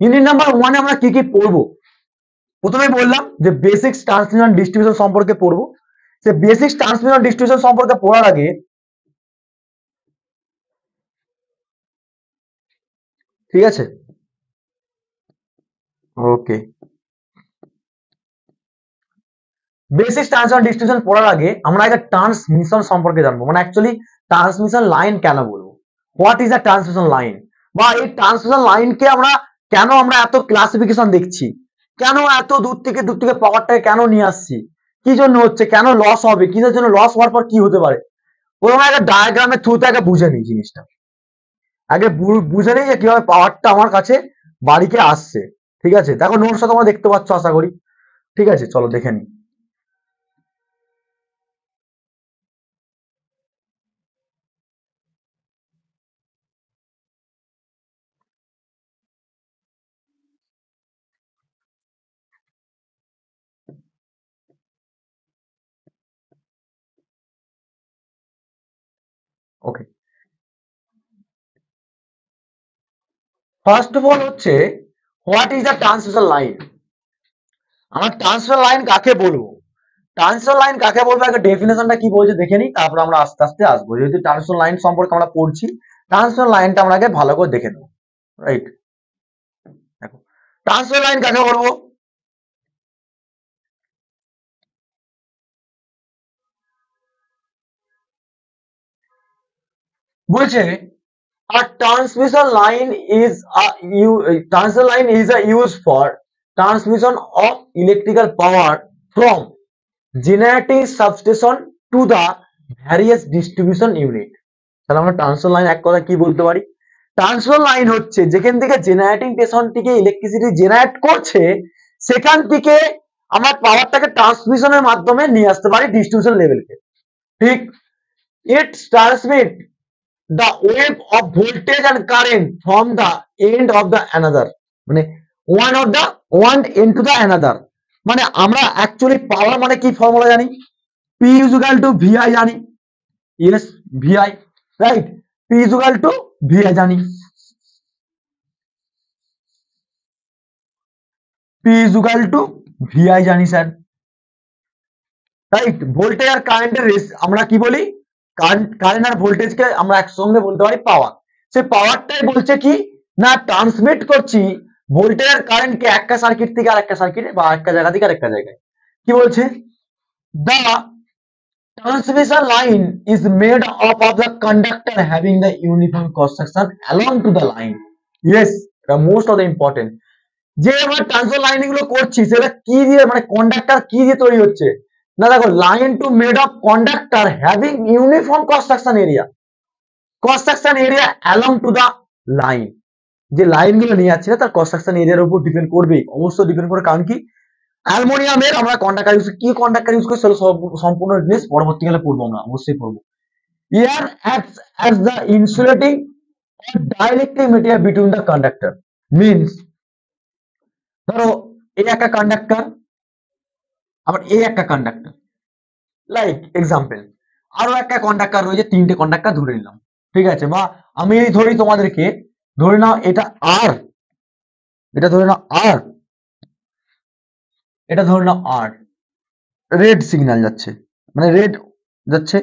unit number 1 আমরা কি কি পড়বো? প্রথমে বললাম যে বেসিক্স ট্রান্সমিশন ডিস্ট্রিবিউশন সম্পর্কে পড়বো। সে বেসিক্স ট্রান্সমিশন ডিস্ট্রিবিউশন সম্পর্কে পড়ার আগে ঠিক আছে, ওকে, বেসিক্স ট্রান্সমিশন ডিস্ট্রিবিউশন পড়ার আগে আমরা একটা ট্রান্সমিশন সম্পর্কে জানবো, মানে অ্যাকচুয়ালি ট্রান্সমিশন লাইন কেন বলবো, what is a transmission line, বা এই ট্রান্সমিশন লাইনকে আমরা এত ক্লাসিফিকেশন দেখছি, কেন এত দূর থেকে পাওয়ারটাকে কেন নিয়ে আসছি, কি জন্য হচ্ছে, কেন লস হবে, কিসের জন্য লস হওয়ার পর কি হতে পারে। প্রথমে একটা ডায়াগ্রামের থ্রুতে আগে বুঝে নিই জিনিসটা, আগে বুঝে নিই যে কিভাবে পাওয়ারটা আমার কাছে বাড়িতে আসছে। ঠিক আছে, দেখো নোটসটা তোমরা দেখতে পাচ্ছ আশা করি। ঠিক আছে, চলো দেখে নিই। ওকে, ফার্স্ট অফ অল হচ্ছে what is the transmission line. আমার ট্রান্সমিশন লাইন কাকে বলবো, ট্রান্সমিশন লাইন কাকে বলবো, আগে ডেফিনেশনটা কি বলছে দেখে নিই, তারপর আমরা আস্তে আস্তে আসবো। যেহেতু ট্রান্সমিশন লাইন সম্পর্কে আমরা পড়ছি, ট্রান্সমিশন লাইনটা আমরা আগে ভালো করে দেখে নেবো। রাইট, দেখো ট্রান্সমিশন লাইন কাকে বলবো, বলছে a transmission line is transmission line is a use for transmission of electrical power from generating substation to the various distribution unit। তাহলে আমরা ট্রান্সমিশন লাইন এক কথা কি বলতে পারি, ট্রান্সমিশন লাইন হচ্ছে যেখান থেকে জেনারেটিং স্টেশন থেকে ইলেকট্রিসিটি জেনারেট করছে, সেখান থেকে আমরা পাওয়ারটাকে ট্রান্সমিশনের মাধ্যমে নিয়ে আসতে পারি ডিস্ট্রিবিউশন লেভেলকে। ঠিক, ইট transmit the wave of voltage and current from the end of the another, মানে one end to the another, মানে আমরা অ্যাকচুয়ালি পাওয়ার মানে কি ফর্মুলা জানি, P is equal to VI জানি, yes VI, right, P is equal to VI জানি, P is equal to VI জানি sir, right. Voltage আর কারেন্টের আমরা কি বলি, কারেন্ট আর ভোল্টেজকে আমরা একসঙ্গে বলতে পারি পাওয়ার। সে পাওয়ারটাই বলছে কি না, ট্রান্সমিট করছি ভোল্টেজ আর কারেন্টকে একটা সার্কিট থেকে আরেকটা সার্কিটে বা একটা জায়গা থেকে আরেকটা জায়গায়। কি বলছে, the transmission line is made up of the conductor having the uniform cross section along to the line, yes, the most of the important, যে আমরা ট্রান্সমিশন লাইন গুলো করছি সেটা কি দিয়ে, মানে কন্ডাক্টর কি দিয়ে তৈরি হচ্ছে না, দেখো line to made of conductor having uniform construction area along to the line, যে লাইন গুলো নিয়ে যাচ্ছে তার কনস্ট্রাকশন এরিয়ার উপর ডিপেন্ড করবে, অবশ্যই ডিপেন্ড করে, কারণ কি অ্যালুমিনিয়ামের আমরা কন্ডাক্টর ইউজ, কি কন্ডাক্টর ইউজ করি সেটা সম্পূর্ণ ডিটেইলস পরবর্তীকালে পড়বো, আমরা অবশ্যই পড়বো। Air acts as the insulating or dielectric material between the conductor, means ধরো এই একটা কন্ডাক্টর, আবার এই একটা কন্ডাক্টর, লাইক এক্সাম্পল আরো একটা কন্ডাক্টর রয়েছে, তিনটে কন্ডাক্টর ধরে নিলাম। ঠিক আছে, বা আমি ধরি তোমাদেরকে, ধরে নাও এটা আর, এটা ধরে নাও আর, এটা ধরে নাও আর, রেড সিগন্যাল যাচ্ছে, মানে রেড যাচ্ছে,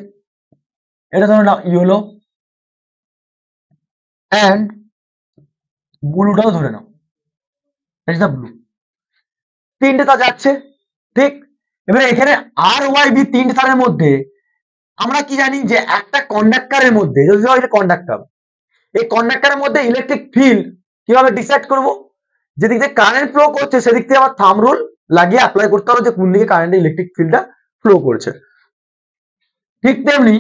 এটা ধরে নাও ইয়েলো, অ্যান্ড ব্লুটাও ধরে নাও, ব্লু, তিনটে তার যাচ্ছে, ঠিক। এবারে এখানে আর ওয়াই বি তিনটে তারের মধ্যে আমরা কি জানি যে একটা কন্ডাক্টরের মধ্যে, যদি কন্ডাক্টর, এই কন্ডাক্টরের মধ্যে ইলেকট্রিক ফিল্ড কিভাবে ডিসাইড করব, যেদিক দিয়ে কারেন্ট ফ্লো করছে সেদিক থেকে আবার থাম্ব রুল লাগিয়ে অ্যাপ্লাই করতে হবে যে কোন দিকে কারেন্টের ইলেকট্রিক ফিল্ডটা ফ্লো করছে। ঠিক তেমনি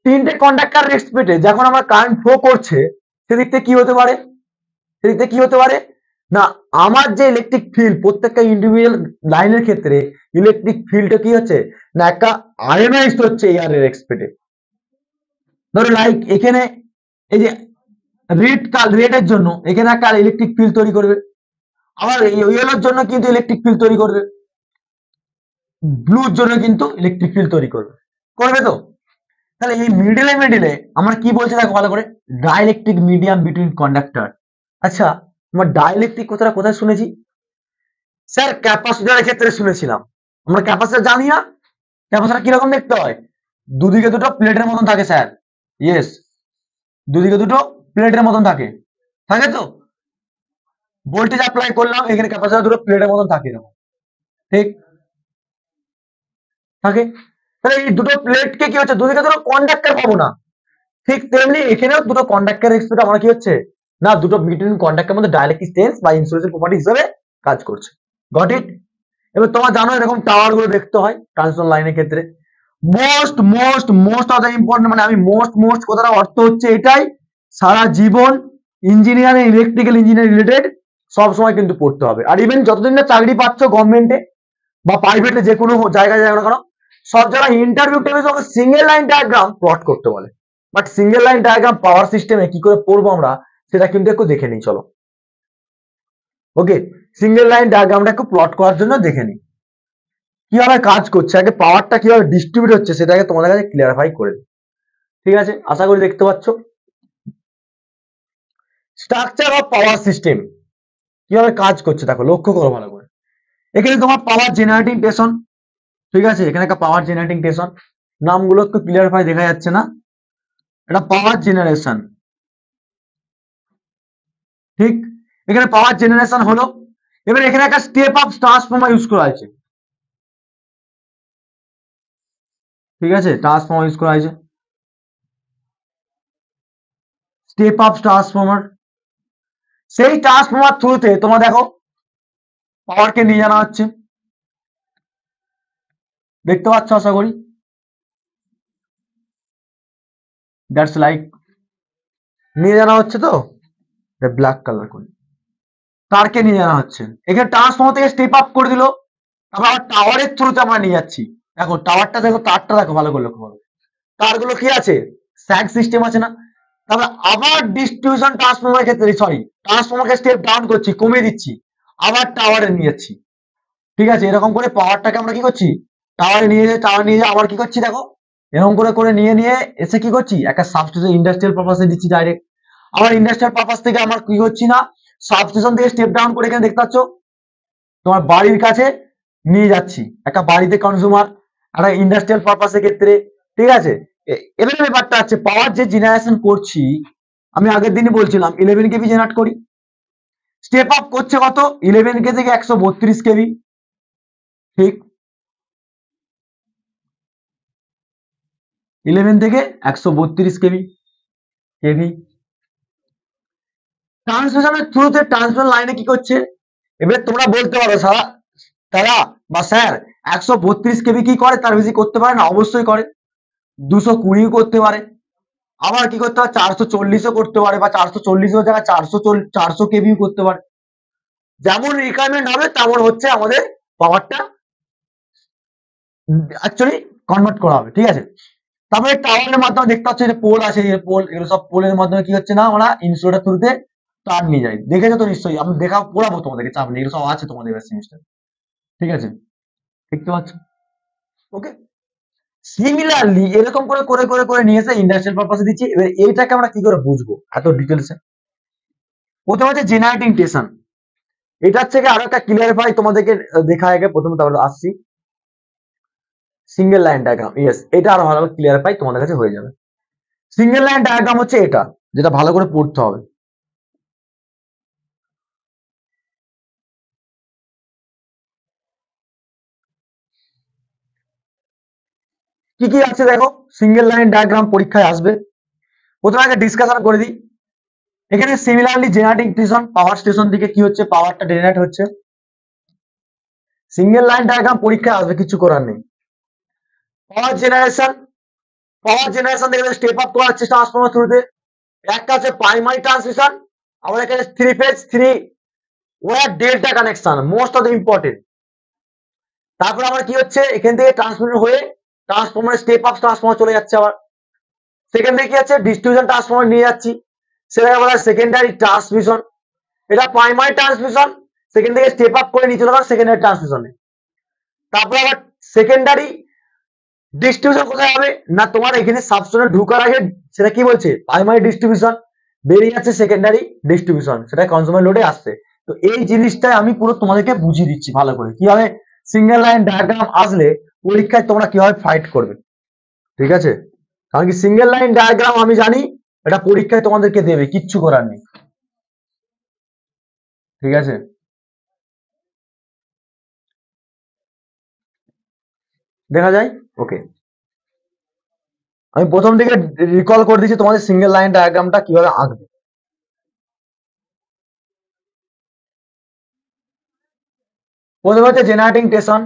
তিনটে কন্ডাক্টর রেসপেক্টে যখন আমার কারেন্ট ফ্লো করছে সেদিক থেকে কি হতে পারে, সেদিক থেকে কি হতে পারে না, আমার যে ইলেকট্রিক ফিল্ড প্রত্যেকটা ইন্ডিভিজুয়াল লাইনের ক্ষেত্রে ইলেকট্রিক ফিল্ডটা কি হচ্ছে না একটা আয়নাইজড হচ্ছে এয়ার এর রেসপেক্টে। ধরো লাইক এখানে এই যে রেড এর জন্য এখানে একটা ইলেকট্রিক ফিল্ড তৈরি করবে, আবার ইয়েলোর জন্য কিন্তু ইলেকট্রিক ফিল্ড তৈরি করবে, ব্লুর জন্য কিন্তু ইলেকট্রিক ফিল্ড তৈরি করবে, করবে তো। তাহলে এই মিডিলে আমরা কি বলছি দেখো ভালো করে, ডাইইলেকট্রিক মিডিয়াম বিটুইন কন্ডাক্টর। আচ্ছা আমরা ডাইইলেকট্রিক কথাটা কোথায় শুনেছি? স্যার ক্যাপাসিটরের ক্ষেত্রে শুনেছিলাম। আমরা ক্যাপাসিটর জানি না, ক্যাপাসিটর কিরকম দেখতে হয়, দুদিকে দুটো প্লেটের মতন থাকে স্যার, ইয়েস, দুদিকে দুটো প্লেটের মতন থাকে, থাকে তো, ভোল্টেজ অ্যাপ্লাই করলাম এখানে ক্যাপাসিটর দুটো প্লেটের মতন থাকে এরকম, ঠিক থাকে। তাহলে এই দুটো প্লেটকে কি হচ্ছে দুদিকে দুটো কন্ডাক্টর পাবো না, ঠিক তেমনি এখানেও দুটো কন্ডাক্টর রেসপেক্ট আমরা কি হচ্ছে না দুটো বিটুইন কন্ডাক্টরের মধ্যে ডাইইলেকট্রিক টেন্স বা ইনসুলেশন প্রপার্টি হিসেবে কাজ করছে। Got it? এবার তোমরা জানো এরকম টাওয়ার গুলো দেখতে হয় ট্রান্সমিশন লাইনের ক্ষেত্রে। Most most most of the important, মানে আমি মোস্ট কথাটা অর্থ হচ্ছে এটাই, সারা জীবন ইঞ্জিনিয়ারিং ইলেকট্রিক্যাল ইঞ্জিনিয়ারিং রিলেটেড সব সময় কিন্তু পড়তে হবে। আর ইভেন যতদিন না চাকরি পাচ্ছ গভর্নমেন্টে বা প্রাইভেটে যে কোনো জায়গায় যাবে না কেন, সব জায়গায় ইন্টারভিউ টেবিল সঙ্গে সিঙ্গেল লাইন ডায়াগ্রাম প্লট করতে বলে। বাট সিঙ্গেল লাইন ডায়াগ্রাম পাওয়ার সিস্টেমে কি করে পড়বো আমরা সেটা কিন্তু একটু দেখে নিই, চলো। ওকে, সিঙ্গেল লাইন ডায়াগ্রামটা একটু প্লট করার জন্য দেখে নিই কিভাবে কাজ করছে, আগে পাওয়ারটা কিভাবে ডিস্ট্রিবিউট হচ্ছে সেটাকে তোমাদের কাছে ক্লিয়ারিফাই করে দিই। ঠিক আছে, আশা করি দেখতে পাচ্ছ। স্ট্রাকচার অফ পাওয়ার সিস্টেম কিভাবে কাজ করছে দেখো, লক্ষ্য করো ভালো করে। এখানে তোমার পাওয়ার জেনারেটিং স্টেশন, ঠিক আছে, এখানে একটা পাওয়ার জেনারেটিং স্টেশন, নামগুলো একটু ক্লিয়ারিফাই দেখা যাচ্ছে না, এটা পাওয়ার জেনারেশন, ঠিক, এখানে পাওয়ার জেনারেশন হলো। এবার এখানে একটা স্টেপ আপ ট্রান্সফর্মার ইউজ করা হয়েছে, ঠিক আছে, ট্রান্সফর্মার ইউজ করা হয়েছে, স্টেপ আপ ট্রান্সফর্মার। সেই ট্রান্সফর্মার থ্রুতে তোমরা দেখো পাওয়ারকে নিয়ে জানা হচ্ছে, দেখতে পাচ্ছ আশা করি, দ্যাটস লাইক নিয়ে জানা হচ্ছে তো, ব্ল্যাক কালার করে তারকে নিয়ে জানা হচ্ছে, এখানে ট্রান্সফর্মার থেকে স্টেপ আপ করে দিল, তারপর আবার টাওয়ারের থ্রুতে আমরা নিয়ে যাচ্ছি। দেখো টাওয়ারটা দেখো, তারটা দেখো ভালো করে লক্ষ্য করো, তারগুলো কি আছে স্যাগ সিস্টেম আছে না, তারপর আবার ডিস্ট্রিবিউশন ট্রান্সফর্মার ক্ষেত্রে সরি ট্রান্সফর্মারকে স্টেপ ডাউন করছি, কমিয়ে দিচ্ছি, আবার টাওয়ারে নিয়ে যাচ্ছি, ঠিক আছে, এরকম করে পাওয়ারটাকে আমরা কি করছি টাওয়ারে নিয়ে যাই, টাওয়ারে নিয়ে যাই, আবার কি করছি দেখো এরকম করে করে নিয়ে নিয়ে এসে কি করছি একটা সাবস্টেশন ইন্ডাস্ট্রিয়াল পারপাসে দিচ্ছি ডাইরেক্ট, আবার ইন্ডাস্ট্রিয়াল পারপাস থেকে আমরা কি করছি না সাবস্টেশন থেকে স্টেপ ডাউন করে এখানে দেখতে পাচ্ছ তোমার বাড়ির কাছে নিয়ে যাচ্ছি, একটা বাড়িতে কনজিউমার একটা ইন্ডাস্ট্রিয়াল পারপাসের ক্ষেত্রে, ঠিক আছে। এবার ব্যাপারটা আছে পাওয়ার যে জেনারেশন করছি, আমি আগের দিনই বলছিলাম 11 কেবি জেনারেট করি, স্টেপ আপ করছে কত 11 কে থেকে 132 কেবি, ঠিক, 11 থেকে 132 কেবি কেবি ট্রান্সমিশনের থ্রুতে ট্রান্সমিশন লাইনে কি করছে, এবার তোমরা বলতে পারো সারা তারা বা স্যার 132 কেবি কি করে, তার বেশি করতে পারে না, অবশ্যই করে, 220 করতে পারে, আবার কি করতে পারে 440ও করতে পারে, বা 440 জায়গায় 400 কেবি করতে পারে, যেমন রিকোয়ারমেন্ট হবে তেমন হচ্ছে আমাদের পাওয়ারটা অ্যাকচুয়ালি কনভার্ট করা হবে, ঠিক আছে। তারপরে টাওয়ারের মাধ্যমে দেখতে পাচ্ছ যে পোল আছে, এই পোল, এগুলো সব পোলের মাধ্যমে কি হচ্ছে না আমরা ইনসুলেটর থ্রুতে তার নিয়ে যাই, দেখেছো তো নিশ্চয়ই, আমি দেখা পড়াবো তোমাদেরকে, চাপ নেই, এগুলো সব আছে তোমাদের সেমিস্টার, ঠিক আছে, দেখতে পাচ্ছ। ওকে, সিমিলারলি এরকম করে করে করে করে নিয়ে এসে ইন্ডাস্ট্রিয়াল পারপাসে দিচ্ছি। এবার এইটাকে আমরা কি করে বুঝবো এত ডিটেলসে, প্রথমে হচ্ছে জেনারেটিং স্টেশন, এটার থেকে আরো একটা ক্লিয়ারিফাই তোমাদেরকে দেখা আগে প্রথমে, তাহলে আসছি সিঙ্গেল লাইন ডায়াগ্রাম, ইয়েস, এটা আরো ভালো ক্লিয়ারিফাই তোমাদের কাছে হয়ে যাবে। সিঙ্গেল লাইন ডায়াগ্রাম হচ্ছে এটা, যেটা ভালো করে পড়তে হবে, কি কি আছে দেখো, সিঙ্গেল লাইন ডায়াগ্রাম পরীক্ষায় আসবে। প্রথমে আগে ডিসকাশন করে দিই। এখানে similarly generating station, power station থেকে কি হচ্ছে, পাওয়ারটা জেনারেট হচ্ছে। সিঙ্গেল লাইন ডায়াগ্রাম পরীক্ষায় আসবে, কিছু করার নেই। পাওয়ার জেনারেশন, পাওয়ার জেনারেশন থেকে স্টেপ আপ করা হচ্ছে ট্রান্সফরমার থ্রুতে। একটা আছে প্রাইমারি ট্রান্সমিশন, আবার এখানে three phase three war delta connection, most of the important. তারপর আবার কি হচ্ছে, এখান থেকে ট্রান্সমিশন হয়ে ট্রান্সফরমার স্টেপ আপ ট্রান্সফরমার চলে যাচ্ছে। আবার সেখান থেকে কি আছে, ডিস্ট্রিবিউশন ট্রান্সফরমার নিয়ে যাচ্ছি, সেটাকে বলা হয় সেকেন্ডারি ট্রান্সমিশন। এটা প্রাইমারি ট্রান্সমিশন, সেখান থেকে স্টেপ আপ করে নিচে চলে সেকেন্ডারি ট্রান্সমিশনে। তারপর আবার সেকেন্ডারি ডিস্ট্রিবিউশন কোথায় হবে না, তোমার এখানে সাবস্টেশনে ঢোকার আগে সেটা কি বলছে, প্রাইমারি ডিস্ট্রিবিউশন, বেরিয়ে যাচ্ছে সেকেন্ডারি ডিস্ট্রিবিউশন, সেটা কনজিউমার লোডে আসছে। তো এই জিনিসটাই আমি পুরো তোমাদেরকে বুঝিয়ে দিচ্ছি ভালো করে, কিভাবে সিঙ্গেল লাইন ডায়াগ্রাম আসলে পরীক্ষায় তোমরা কিভাবে ফাইট করবে। ঠিক আছে, কারণ কি সিঙ্গেল লাইন ডায়াগ্রাম আমি জানি এটা পরীক্ষায় তোমাদেরকে দেবে, কিচ্ছু করার নেই। ঠিক আছে, দেখা যায়। ওকে, আমি প্রথম থেকে রিকল করে দিচ্ছি তোমাদের সিঙ্গেল লাইন ডায়াগ্রামটা কিভাবে আঁকবে। প্রথমে হচ্ছে জেনারেটিং স্টেশন।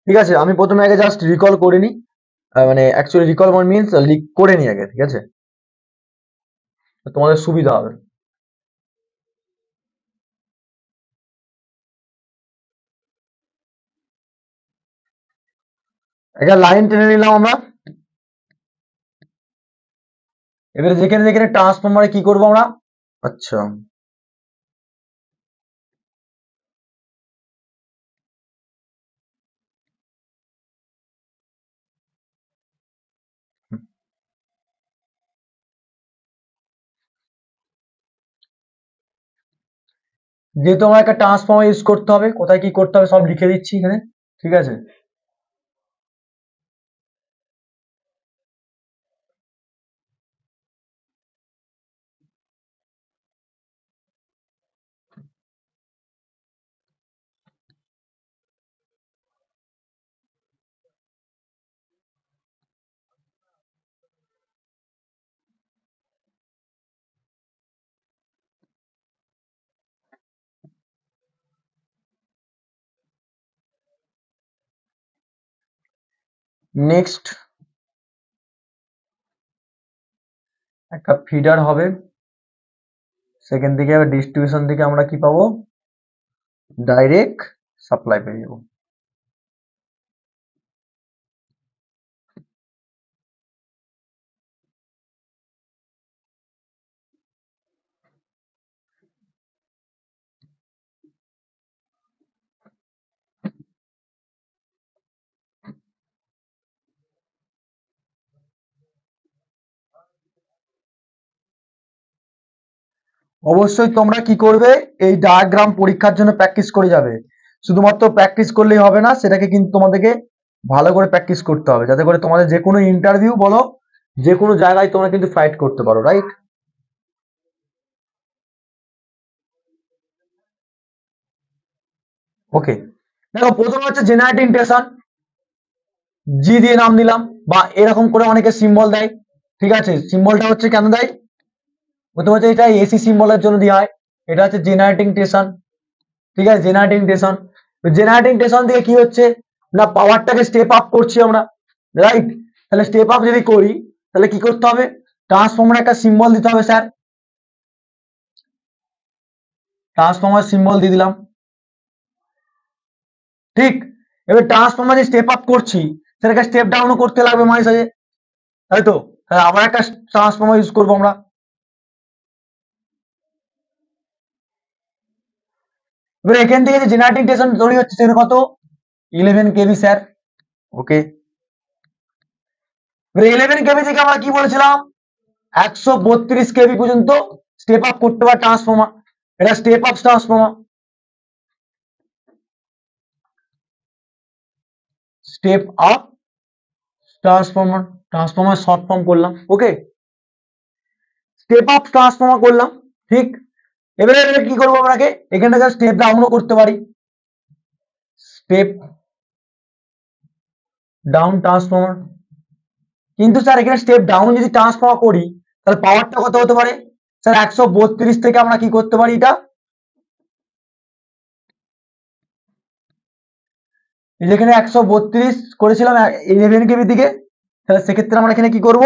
ঠিক আছে, আমি প্রথমে আগে জাস্ট রিকল করে নিই, মানে অ্যাকচুয়ালি রিকল মিনস করে নিই আগে। ঠিক আছে, তোমাদের সুবিধা হবে। একটা লাইন টেনে নিলাম আমরা। এবারে যেখানে যেখানে ট্রান্সফরমারে কি করবো আমরা, আচ্ছা যেহেতু আমার একটা ট্রান্সফরমার ইউজ করতে হবে, কোথায় কি করতে হবে সব লিখে দিচ্ছি এখানে। ঠিক আছে, নেক্সট একটা ফিডার হবে, সেখান থেকে আবার ডিস্ট্রিবিউশন থেকে আমরা কি পাবো, ডাইরেক্ট সাপ্লাই পেয়ে যাবো। অবশ্যই তোমরা কি করবে, এই ডায়াগ্রাম পরীক্ষার জন্য প্র্যাকটিস করে যাবে। শুধুমাত্র প্র্যাকটিস করলেই হবে না, সেটাকে কিন্তু তোমাদেরকে ভালো করে প্র্যাকটিস করতে হবে, যাতে করে তোমাদের যে কোনো ইন্টারভিউ বলো, যে কোনো জায়গায় তোমরা কিন্তু ফাইট করতে পারো। রাইট, ওকে। দেখো প্রথমে হচ্ছে জেনারেটিং স্টেশন, জি দিয়ে নাম দিলাম, বা এরকম করে অনেকে সিম্বল দেয়। ঠিক আছে, সিম্বলটা হচ্ছে কেন দেয়, প্রথম হচ্ছে এটা এসি সিম্বলের জন্য দেওয়া হয়। এটা হচ্ছে জেনারেটিং স্টেশন। ঠিক আছে, জেনারেটিং স্টেশন, জেনারেটিং স্টেশন দিয়ে কি হচ্ছে না, পাওয়ারটাকে স্টেপ আপ করছি আমরা। রাইট, তাহলে স্টেপ আপ যদি করি তাহলে কি করতে হবে, ট্রান্সফর্মার একটা সিম্বল দিতে হবে স্যার। ট্রান্সফর্মার সিম্বল দিয়ে দিলাম। ঠিক, এবার ট্রান্সফর্মার যে স্টেপ আপ করছি সেটাকে স্টেপ ডাউনও করতে লাগবে মাঝে সাঝে, তাই তো। তাহলে আবার একটা ট্রান্সফর্মার ইউজ করবো আমরা। এবার এখান থেকে যে জেনারেটিং স্টেশন তৈরি হচ্ছে সেটা কত, 11 কেভি স্যার। ওকে, এবার 11 কেভি থেকে আমরা কি বলেছিলাম, 132 কেভি পর্যন্ত স্টেপ আপ করতে পারে ট্রান্সফর্মার। এটা step up transformer, step up transformer, transformer short form করলাম। ওকে, স্টেপ আপ ট্রান্সফর্মার করলাম। ঠিক, এবারে কি করবো আপনাকে, এখান থেকে স্টেপ ডাউনও করতে পারি, স্টেপ ডাউন ট্রান্সফর্মার। কিন্তু স্যার এখানে স্টেপ ডাউন যদি ট্রান্সফর্ম করি তাহলে পাওয়ারটা কত হতে পারে স্যার 132 থেকে আমরা কি করতে পারি এটা এখানে 132 করেছিলাম 11 কেবি দিকে তাহলে সেক্ষেত্রে আমরা এখানে কি করব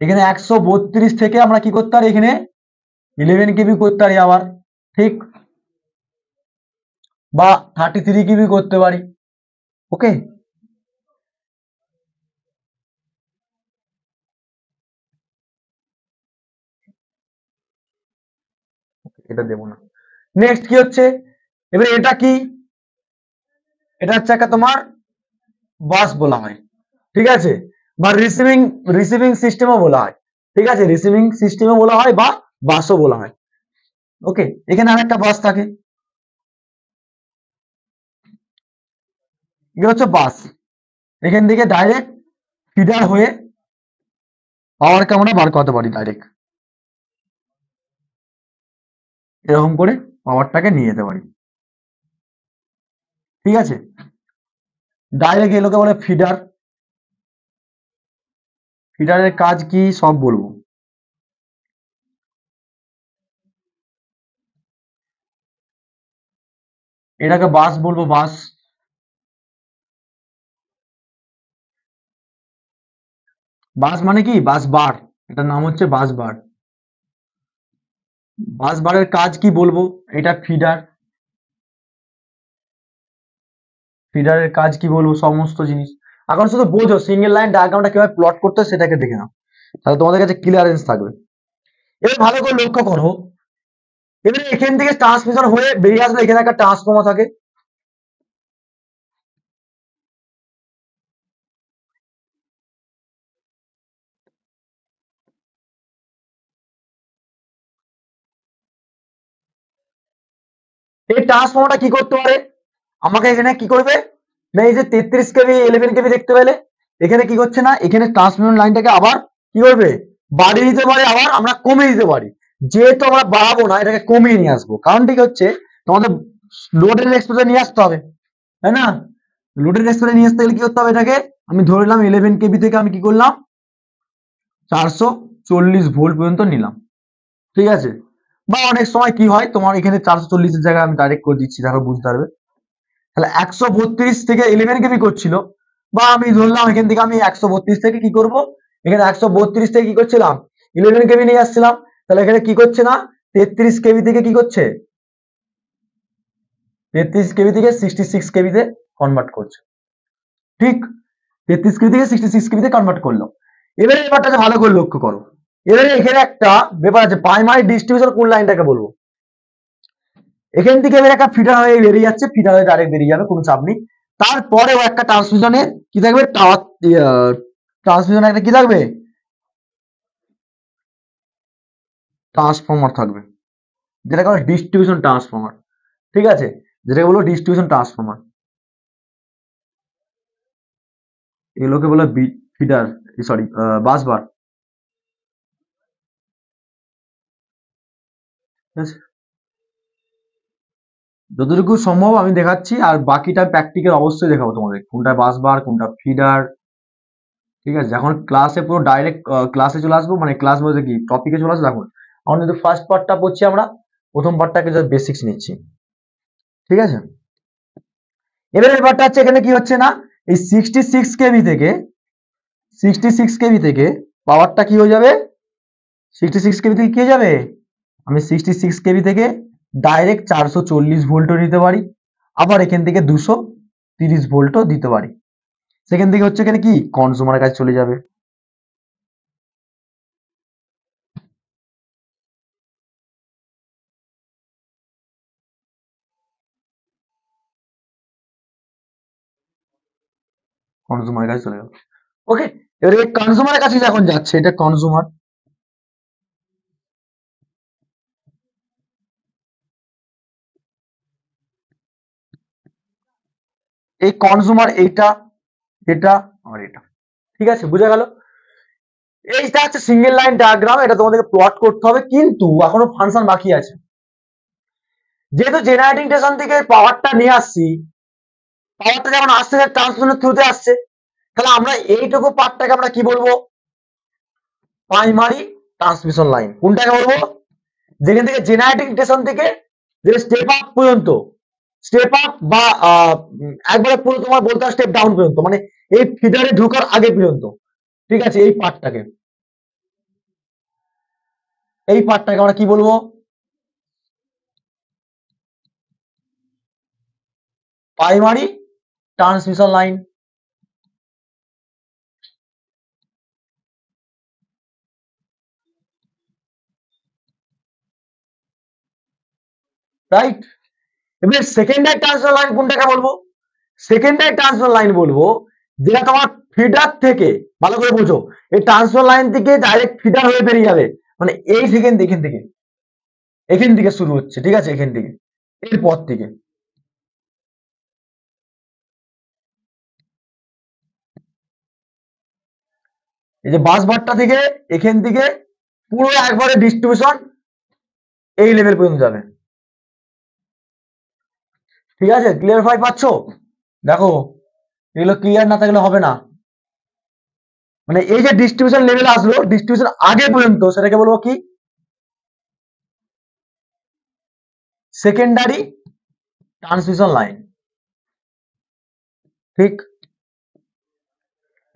এখানে 132 থেকে আমরা কি করতে পারি এখানে 11 কেবি করতে পারি আবার ঠিক বা 33 কেবি করতে পারি ওকে এটা দেব না নেক্সট কি হচ্ছে এবার এটা কি এটা হচ্ছে একটা তোমার বাস বলা হয় ঠিক আছে বা রিসিভিং রিসিভিং সিস্টেমও বলা হয় ঠিক আছে রিসিভিং সিস্টেমও বলা হয় বা বাসও বলা হয় ওকে এখানে আরেকটা বাস থাকে এটা হচ্ছে বাস এখান থেকে ডাইরেক্ট ফিডার হয়ে পাওয়ারকে আমরা বার করতে পারি ডাইরেক্ট এরকম করে পাওয়ারটাকে নিয়ে যেতে পারি ঠিক আছে ডাইরেক্ট এগুলোকে বলে ফিডার ফিডারের কাজ কি সব বলবো এটাকে বাস বলবো বাস বাস মানে কি বাস বার এটার নাম হচ্ছে বাস বার বাস বারের কাজ কি বলবো এটা ফিডার ফিডারের কাজ কি বলবো সমস্ত জিনিস এখন শুধু বোঝো সিঙ্গেল লাইন ডায়াগ্রামটা কিভাবে প্লট করতে হয় সেটাকে দেখে নাও তাহলে তোমাদের কাছে ক্লিয়ারেন্স থাকবে এবার ভালো করে লক্ষ্য করো এবারে এখান থেকে ট্রান্সমিশন হয়ে বেরিয়ে আসবে এখানে একটা ট্রান্সফর্মার থাকে এই ট্রান্সফর্মারটা কি করতে পারে আমাকে এখানে কি করবে না এই যে 33 কেবি 11 কেবি দেখতে পেলে এখানে কি করছে না এখানে ট্রান্সমিশন লাইনটাকে আবার কি করবে বাড়িয়ে দিতে পারে আবার আমরা কমিয়ে দিতে পারি যেহেতু আমরা বাড়াবো না এটাকে কমিয়ে নিয়ে আসবো কারণটা কি হচ্ছে তোমাদের লোডের এক্সপ্রেসে নিয়ে আসতে হবে তাই না লোডের এক্সপ্রেসে নিয়ে আসতে গেলে কি করতে হবে এটাকে আমি ধরে নিলাম 11 কেবি থেকে আমি কি করলাম 440 ভোল্ট পর্যন্ত নিলাম ঠিক আছে বা অনেক সময় কি হয় তোমার এখানে 440 এর জায়গায় আমি ডাইরেক্ট করে দিচ্ছি তাহলে বুঝতে পারবে তাহলে 132 থেকে 11 কেবি করছিল বা আমি ধরলাম এখান থেকে আমি 132 থেকে কি করব এখানে 132 থেকে কি করছিলাম 11 কেবি নিয়ে আসছিলাম তাহলে এখানে কি করছে না 33 কেবি থেকে কি করছে 33 কেবি থেকে 66 কেবিতে কনভার্ট করছে ঠিক 33 কেবি থেকে 66 কেবিতে কনভার্ট করলো এবারে ব্যাপারটা ভালো করে লক্ষ্য করো এবারে এখানে একটা ব্যাপার আছে প্রাইমারি ডিস্ট্রিবিউশন কোন লাইনটাকে বলবো এখান থেকে এবার একটা ফিডার হয়ে বেরিয়ে যাচ্ছে ফিডার হয়ে ডাইরেক্ট বেরিয়ে যাবে কোনো চাপ নেই তারপরেও একটা ট্রান্সমিশনে কি থাকবে টাওয়ার ট্রান্সমিশনে একটা কি থাকবে ট্রান্সফর্মার থাকবে যেটাকে বলে ডিস্ট্রিবিউশন ট্রান্সফর্মার ঠিক আছে যেটাকে বলো ডিস্ট্রিবিউশন ট্রান্সফর্মার এগুলোকে বলে ফিডার সরি বাস বার ঠিক আছে যতটুকু সম্ভব আমি দেখাচ্ছি আর বাকিটা প্র্যাকটিক্যাল অবশ্যই দেখাবো তোমাদের কোনটা বাস বার কোনটা ফিডার ঠিক আছে যখন ক্লাসে পুরো ডাইরেক্ট ক্লাসে চলে আসবো মানে ক্লাস বলতে কি টপিকে চলে আসবো তখন এখন যদি ফার্স্ট পার্টটা পড়ছি আমরা প্রথম পার্টটাকে জাস্ট বেসিক্স নিচ্ছি ঠিক আছে এবারে ব্যাপারটা হচ্ছে এখানে কি হচ্ছে না এই 66 কেবি থেকে 66 কেবি থেকে পাওয়ারটা কি হয়ে যাবে 66 কেবি থেকে কি হয়ে যাবে আমি 66 কেবি থেকে ডাইরেক্ট 440 ভোল্টও নিতে পারি আবার এখান থেকে 230 ভোল্টও দিতে পারি সেখান থেকে হচ্ছে এখানে কি কনজিউমারের কাছে চলে যাবে কনজিউমারের কাছে চলে যাবে ওকে এবারে কনজিউমারের কাছে যখন যাচ্ছে এটা কনজিউমার এই কনজিউমার এইটা এটা আর এটা ঠিক আছে বুঝা গেল এইটা হচ্ছে সিঙ্গেল লাইন ডায়াগ্রাম এটা তোমাদেরকে প্লট করতে হবে কিন্তু এখনো ফাংশন বাকি আছে যেহেতু জেনারেটিং স্টেশন থেকে পাওয়ারটা নিয়ে আসছি পাওয়ারটা যেমন আসছে ট্রান্সমিশনের থ্রুতে আসছে, তাহলে আমরা এইটুকু পার্টটাকে আমরা কি বলবো? Primary transmission line. কোনটাকে বলবো? যেখান থেকে জেনারেটিং স্টেশন থেকে যে স্টেপ আপ পর্যন্ত, স্টেপ আপ বা একবারে পুরো তোমার বলতে হয় স্টেপ ডাউন পর্যন্ত, মানে এই ফিডারে ঢোকার আগে পর্যন্ত, ঠিক আছে? এই পার্টটাকে আমরা কি বলবো? Primary transmission line. রাইট? এবার সেকেন্ডারি ট্রান্সমিশন লাইন কোনটাকে বলবো? সেকেন্ডারি ট্রান্সমিশন লাইন বলবো যেটা তোমার ফিডার থেকে, ভালো করে বুঝো, এই ট্রান্সমিশন লাইন থেকে ডাইরেক্ট ফিডার হয়ে বেরিয়ে যাবে, মানে এই সেকেন্ড এখান থেকে শুরু হচ্ছে, ঠিক আছে? এখান থেকে, এরপর থেকে এই যে বাস বারটা থেকে, এখান থেকে পুরো একবারে ডিস্ট্রিবিউশন এই লেভেল পর্যন্ত যাবে, ঠিক আছে? ক্লিয়ার পাচ্ছ? দেখো, এগুলো ক্লিয়ার না থাকলে হবে না। মানে এই যে ডিস্ট্রিবিউশন লেভেল আসলো, ডিস্ট্রিবিউশন আগে পর্যন্ত, সেটাকে বলবো কি? Secondary transmission line. ঠিক?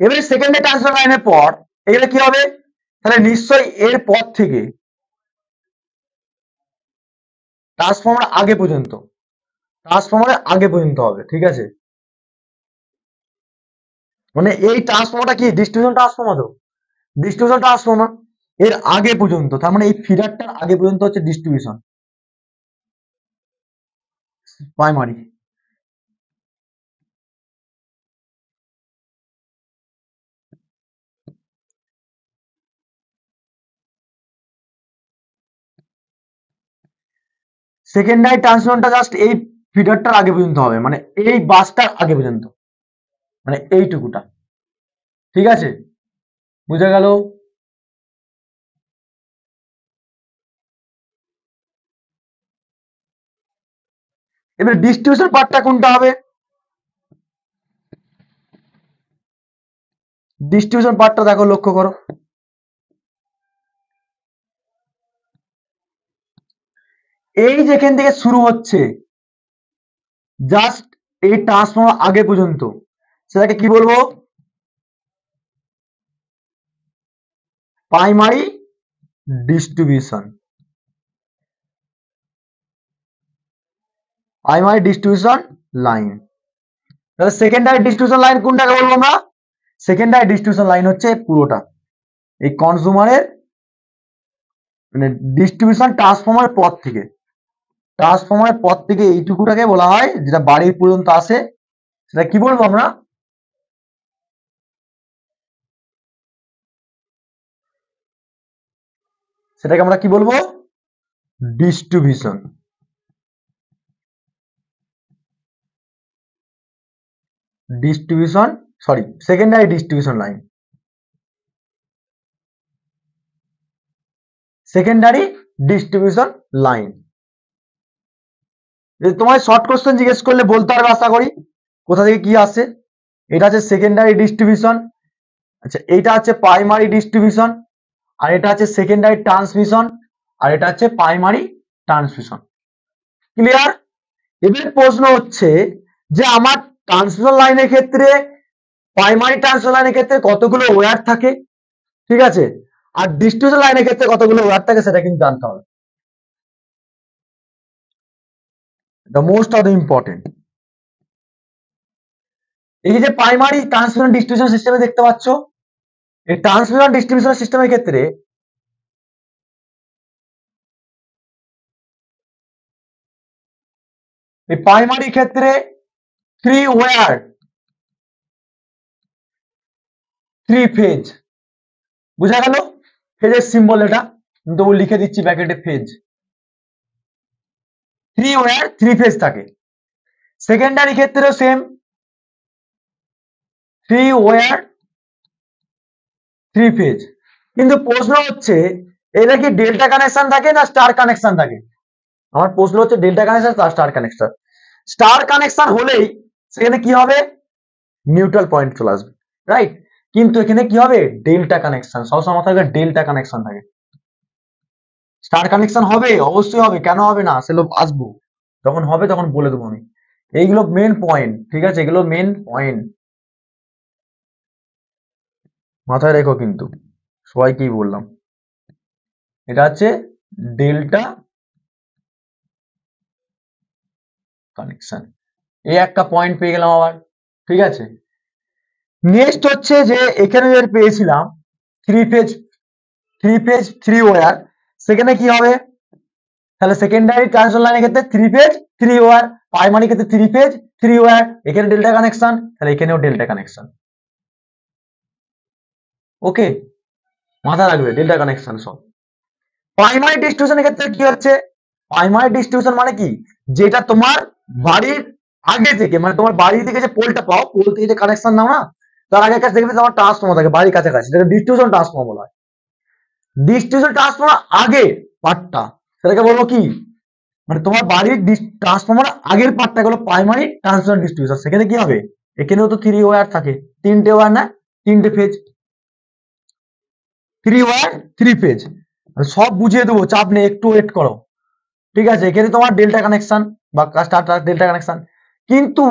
এবারে সেকেন্ডারি ট্রান্সমিশন লাইনের পর এগুলো কি হবে? তাহলে নিশ্চয়ই এর পর থেকে ট্রান্সফর্মার আগে পর্যন্ত, ট্রান্সফর্মারের আগে পর্যন্ত হবে, ঠিক আছে? মানে এই ট্রান্সফর্মারটা কি ডিস্ট্রিবিউশন ট্রান্সফর্মার? তো ডিস্ট্রিবিউশন ট্রান্সফর্মার এর আগে পর্যন্ত, তার মানে এই ফিডারটার আগে পর্যন্ত হচ্ছে ডিস্ট্রিবিউশন প্রাইমারি। সেকেন্ডারি ট্রান্সমিশনটা জাস্ট এই ফিডারটার আগে পর্যন্ত হবে, মানে এই বাসটার আগে পর্যন্ত, মানে এইটুকুটা, ঠিক আছে? বুঝা গেল? এবার ডিস্ট্রিবিউশন পার্টটা কোনটা হবে? ডিস্ট্রিবিউশন পার্টটা দেখো, লক্ষ্য করো, এই যেখান থেকে শুরু হচ্ছে জাস্ট এই ট্রান্সফর্মার আগে পর্যন্ত, সেটাকে কি বলবো? Primary distribution. Primary distribution line. তাহলে সেকেন্ডারি ডিস্ট্রিবিউশন লাইন কোনটাকে বলবো আমরা? সেকেন্ডারি ডিস্ট্রিবিউশন লাইন হচ্ছে পুরোটা এই কনজিউমারের, মানে ডিস্ট্রিবিউশন ট্রান্সফর্মারের পর থেকে এইটুকুটাকে বলা হয়, যেটা বাড়ির পর্যন্ত আসে, সেটা কি বলবো আমরা? সেটাকে আমরা কি বলবো? Distribution. Secondary distribution line. Secondary distribution line. তোমায় শর্ট কোশ্চেন জিজ্ঞেস করলে বলতে পারবে আশা করি কোথা থেকে কি আসে। এটা হচ্ছে সেকেন্ডারি ডিস্ট্রিবিউশন, আচ্ছা এইটা হচ্ছে প্রাইমারি ডিস্ট্রিবিউশন, আর এটা হচ্ছে সেকেন্ডারি ট্রান্সমিশন, আর এটা হচ্ছে প্রাইমারি ট্রান্সমিশন। ক্লিয়ার? এবার প্রশ্ন হচ্ছে যে আমার ট্রান্সমিশন লাইনের ক্ষেত্রে, প্রাইমারি ট্রান্সমিশন লাইনের ক্ষেত্রে কতগুলো ওয়্যার থাকে, ঠিক আছে? আর ডিস্ট্রিবিউশন লাইনের ক্ষেত্রে কতগুলো ওয়্যার থাকে সেটা কিন্তু জানতে হবে। The most of the important. এই যে প্রাইমারি ট্রান্সমিশন ডিস্ট্রিবিউশন সিস্টেমে দেখতে পাচ্ছ, এই ট্রান্সমিশন ডিস্ট্রিবিউশন সিস্টেমের ক্ষেত্রে এই প্রাইমারি ক্ষেত্রে 3 ওয়্যার 3 ফেজ। বুঝা গেল? ফেজের সিম্বল এটা, তবু লিখে দিচ্ছি ব্র্যাকেটে ফেজ। 3 ওয়্যার 3 ফেজ থাকে। সেকেন্ডারি ক্ষেত্রেও সেম, 3 ওয়্যার 3 ফেজ। কিন্তু প্রশ্ন হচ্ছে এটা কি ডেল্টা কানেকশন থাকে না স্টার কানেকশন থাকে? আমার প্রশ্ন হচ্ছে ডেল্টা কানেকশন না স্টার কানেকশন। স্টার কানেকশন হলেই সেখানে কি হবে, নিউট্রাল পয়েন্ট চলে আসবে, রাইট। কিন্তু এখানে কি হবে, ডেল্টা কানেকশন, সবসময় মাথায় রাখবে ডেল্টা কানেকশন থাকে। স্টার কানেকশন হবে, অবশ্যই হবে, কেন হবে না, সেগুলো আসবো, যখন হবে তখন বলে দেবো আমি। এইগুলো মেন পয়েন্ট, ঠিক আছে, এগুলো মেন পয়েন্ট মাথায় রেখো কিন্তু, সবাইকেই বললাম। এটা হচ্ছে ডেল্টা কানেকশন, এই একটা পয়েন্ট পেয়ে গেলাম আবার, ঠিক আছে। নেক্সট হচ্ছে যে এখানে যে পেয়েছিলাম থ্রি ফেজ থ্রি ওয়্যার, সেখানে কি হবে, তাহলে সেকেন্ডারি ট্রান্সমিশন লাইনের ক্ষেত্রে three phase three wire, primary ক্ষেত্রে থ্রি ফেজ থ্রি ওয়্যার, এখানে ডেল্টা কানেকশন, তাহলে এখানেও ডেল্টা কানেকশন। ওকে, মাথা রাখবে ডেল্টা কানেকশন সব। প্রাইমারি ডিস্ট্রিবিউশনের ক্ষেত্রে কি হচ্ছে, প্রাইমারি ডিস্ট্রিবিউশন মানে কি, যেটা তোমার বাড়ির আগে থেকে, মানে তোমার বাড়ি থেকে যে পোলটা পাও, পোল থেকে যে কানেকশন নাও না, তার আগে কাছে দেখবে তোমার ট্রান্সফর্মার থাকে বাড়ির কাছাকাছি, যেটা ডিস্ট্রিবিউশন ট্রান্সফর্মার বলা হয়। ডিস্ট্রিবিউশন ট্রান্সফর্মার আগে পার্টটা, সেটাকে বলবো কি, মানে তোমার বাড়ির ট্রান্সফর্মার আগের পার্টটা হলো প্রাইমারি ট্রান্সমিশন ডিস্ট্রিবিউশন। সেখানে কি হবে, এখানেও তো থ্রি ওয়্যার থাকে, তিনটে ওয়্যার না, তিনটে phase, three wire three phase, সব বুঝিয়ে দেবো, চাপ নেই, একটু ওয়েট করো, ঠিক আছে। এখানে তোমার ডেল্টা কানেকশন বা স্টার ডেল্টা কানেকশন। কিন্তু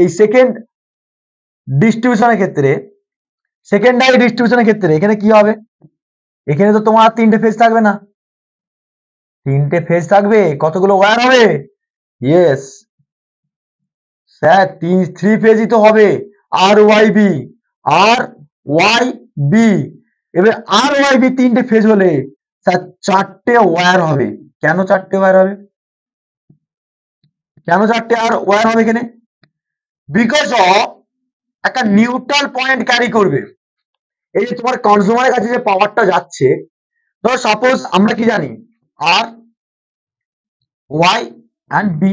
এই সেকেন্ড ডিস্ট্রিবিউশনের ক্ষেত্রে, সেকেন্ডারি ডিস্ট্রিবিউশনের ক্ষেত্রে এখানে কি হবে, এখানে তো তোমার তিনটে ফেজ থাকবে না, তিনটে ফেজ থাকবে, কতগুলো ওয়্যার হবে, ইয়েস স্যার, থ্রি ফেজই তো হবে, আর ওয়াই বি, আর ওয়াই বি। এবার আর ওয়াই বি তিনটে ফেজ হলে স্যার চারটে ওয়্যার হবে। কেন চারটে ওয়্যার হবে, কেন চারটে আর ওয়্যার হবে এখানে, বিকজ অফ একটা নিউট্রাল পয়েন্ট ক্যারি করবে। এই যে তোমার কনজিউমারের কাছে যে পাওয়ারটা যাচ্ছে, ধরো সাপোজ আমরা কি জানি, আর ওয়াই অ্যান্ড বি,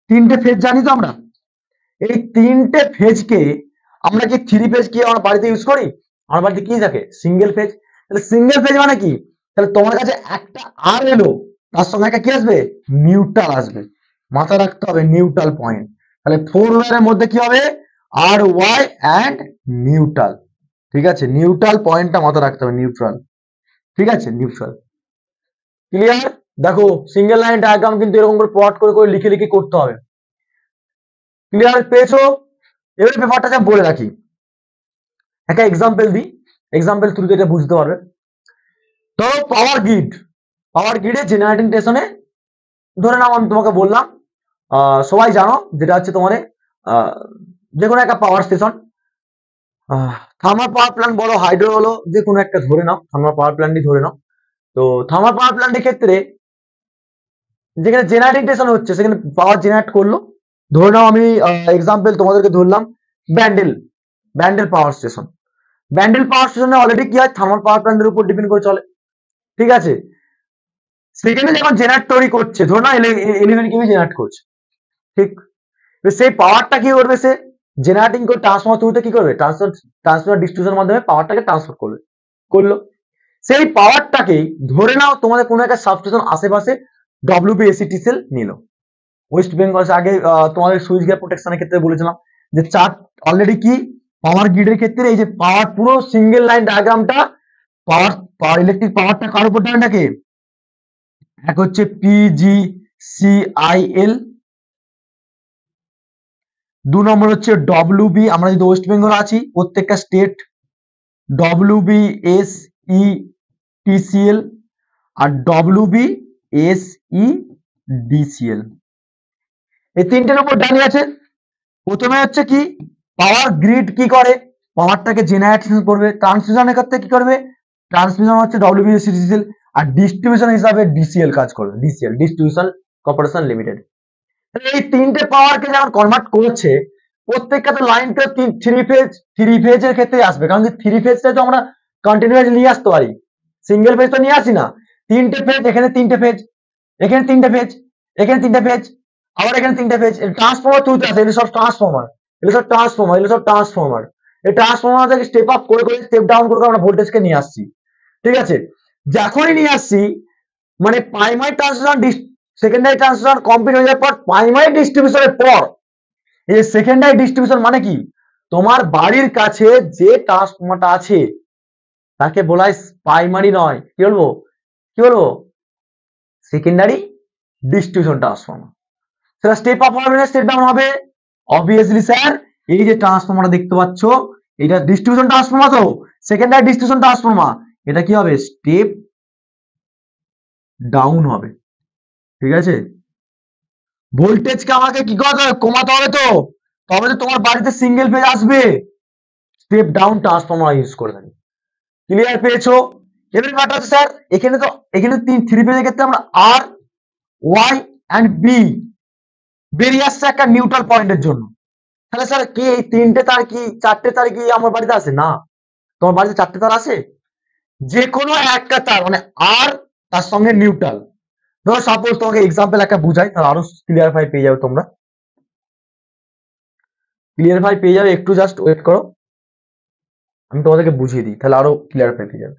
তিনটে ফেজ জানি তো আমরা, এই তিনটে ফেজকে আমরা কি থ্রি ফেজ কি আমার বাড়িতে ইউজ করি, আমার বাড়িতে কি থাকে, সিঙ্গেল ফেজ। তাহলে সিঙ্গেল ফেজ মানে কি, তাহলে তোমার কাছে একটা আর এলো, তার সঙ্গে একটা কি আসবে, নিউট্রাল আসবে, মাথায় রাখতে হবে নিউট্রাল পয়েন্ট। তাহলে ফোর ওয়্যারের মধ্যে কি হবে, আর ওয়াই অ্যান্ড নিউট্রাল, ঠিক আছে, নিউট্রাল পয়েন্টটা মাথায় রাখতে হবে, নিউট্রাল, ঠিক আছে, নিউট্রাল, ক্লিয়ার। দেখো সিঙ্গেল লাইন ডায়াগ্রাম কিন্তু এরকম করে প্লট করে করে লিখে লিখে করতে হবে, ক্লিয়ার পেয়েছো। এবার ব্যাপারটা যা বলে রাখি, একটা এক্সাম্পল দিই, এক্সাম্পল থ্রুতে এটা বুঝতে পারবে। ধরো পাওয়ার গ্রিডে জেনারেটিং স্টেশনে, ধরে নাও আমি তোমাকে বললাম, সবাই জানো যেটা হচ্ছে তোমাদের যে কোনো একটা power station, thermal power plant বলো, হাইড্রো বলো, যে কোনো একটা ধরে নাও, থার্মাল পাওয়ার প্ল্যান্টই ধরে নাও। তো থার্মাল পাওয়ার প্ল্যান্টের ক্ষেত্রে যেখানে জেনারেটিং স্টেশন হচ্ছে, সেখানে পাওয়ার জেনারেট করলো, ধরে নাও আমি এক্সাম্পল তোমাদেরকে ধরলাম ব্যান্ডেল, ব্যান্ডেল পাওয়ার স্টেশন। ব্যান্ডেল পাওয়ার স্টেশনে অলরেডি কি হয়, থার্মাল পাওয়ার প্ল্যান্টের উপর ডিপেন্ড করে চলে, ঠিক আছে। সেখানে যখন জেনারেট তৈরি করছে, ধরো না 11 কেভি জেনারেট করছে, ঠিক, সেই পাওয়ারটা কি করবে, সে জেনারেটিং করে ট্রান্সফর্মার থ্রুতে কি করবে, ট্রান্সফর্মার ডিস্ট্রিবিউশনের মাধ্যমে পাওয়ারটাকে ট্রান্সফার করলো। সেই পাওয়ারটাকেই ধরে নাও তোমাদের কোনো একটা সাবস্টেশন আশেপাশে WBACTCL নিল, ওয়েস্ট বেঙ্গল। আগে তোমাদের সুইচ গিয়ার প্রোটেকশনের ক্ষেত্রে বলেছিলাম যে চার্ট অলরেডি কি, পাওয়ার গ্রিডের ক্ষেত্রে এই যে পাওয়ার পুরো সিঙ্গেল লাইন ডায়াগ্রামটা, পাওয়ার ইলেকট্রিক পাওয়ারটা কার উপর ডিপেন্ড থাকে, এক হচ্ছে PGCIL, দু নম্বর হচ্ছে WB, আমরা যদি ওয়েস্ট বেঙ্গল আছি প্রত্যেকটা স্টেট WBSETCL আর WBSEDCL, এই তিনটের উপর দাঁড়িয়ে আছে। প্রথমে হচ্ছে কি, পাওয়ার গ্রিড কি করে, পাওয়ারটাকে জেনারেশন করবে, ট্রান্সমিশনের ক্ষেত্রে কি করবে, ট্রান্সমিশন হচ্ছে WBSETCL, আর ডিস্ট্রিবিউশন হিসাবে DCL কাজ করবে, DCL ডিস্ট্রিবিউশন কর্পোরেশন লিমিটেড। এই তিনটে পাওয়ারকে যখন কনভার্ট করেছে, প্রত্যেকটা তো লাইনটা থ্রি ফেজের ক্ষেত্রে আসবে, কারণ কি থ্রি ফেজটা তো আমরা কন্টিনিউয়াস নিয়ে আসতে পারি, সিঙ্গেল ফেজ তো নিয়ে আসি না। তিনটে ফেজ, এখানে তিনটে ফেজ, এখানে তিনটে ফেজ, এখানে তিনটে ফেজ, আবার এখানে তিনটে ফেজ, ট্রান্সফর্মার থ্রুতে আসে, এগুলো সব ট্রান্সফর্মার, এই ট্রান্সফর্মার থেকে স্টেপ আপ করে করে স্টেপ ডাউন করে আমরা ভোল্টেজকে নিয়ে আসছি, ঠিক আছে। যখনই নিয়ে আসছি, মানে primary transmission secondary transmission complete হয়ে যাওয়ার পর, প্রাইমারি ডিস্ট্রিবিউশনের পর এই সেকেন্ডারি ডিস্ট্রিবিউশন মানে কি, তোমার বাড়ির কাছে যে ট্রান্সফরমারটা আছে তাকে বলা হয় প্রাইমারি নয়, কি বলবো সেকেন্ডারি ডিস্ট্রিবিউশন ট্রান্সফরমার। সেটা স্টেপ আপ হবে না স্টেপ ডাউন হবে? অবভিয়াসলি স্যার, এই যে ট্রান্সফরমারটা দেখতে পাচ্ছ এটা ডিস্ট্রিবিউশন ট্রান্সফরমার, তো সেকেন্ডারি ডিস্ট্রিবিউশন ট্রান্সফরমার, এটা কি হবে স্টেপ ডাউন হবে। ঠিক আছে, ভোল্টেজকে আমাকে কি করতে হবে, কমাতে হবে, তো তবে তো তোমার বাড়িতে সিঙ্গেল ফেজ আসবে। স্টেপ ডাউন ট্রান্সফরমার ইউজ করে থাকি। ক্লিয়ার পেয়েছো? এবারে ব্যাপারটা হচ্ছে স্যার এখানে থ্রি ফেজের ক্ষেত্রে আমরা আর ওয়াই অ্যান্ড বি বেরিয়ে আসছে একটা নিউট্রাল পয়েন্টের জন্য। তাহলে স্যার কি এই তিনটে তার কি চারটে তার কি আমার বাড়িতে আছে? না, তোমার বাড়িতে চারটে তার আছে, যে কোনো একটা তার মানে আর তার সঙ্গে নিউট্রাল। ধরো সাপোজ তোমাকে এক্সাম্পল একটা বুঝাই, তাহলে আরো ক্লিয়ারফাই পেয়ে যাবে, তোমরা ক্লিয়ারফাই পেয়ে যাবে, একটু জাস্ট ওয়েট করো, আমি তোমাদেরকে বুঝিয়ে দিই, তাহলে আরো ক্লিয়ারফাই পেয়ে যাবে।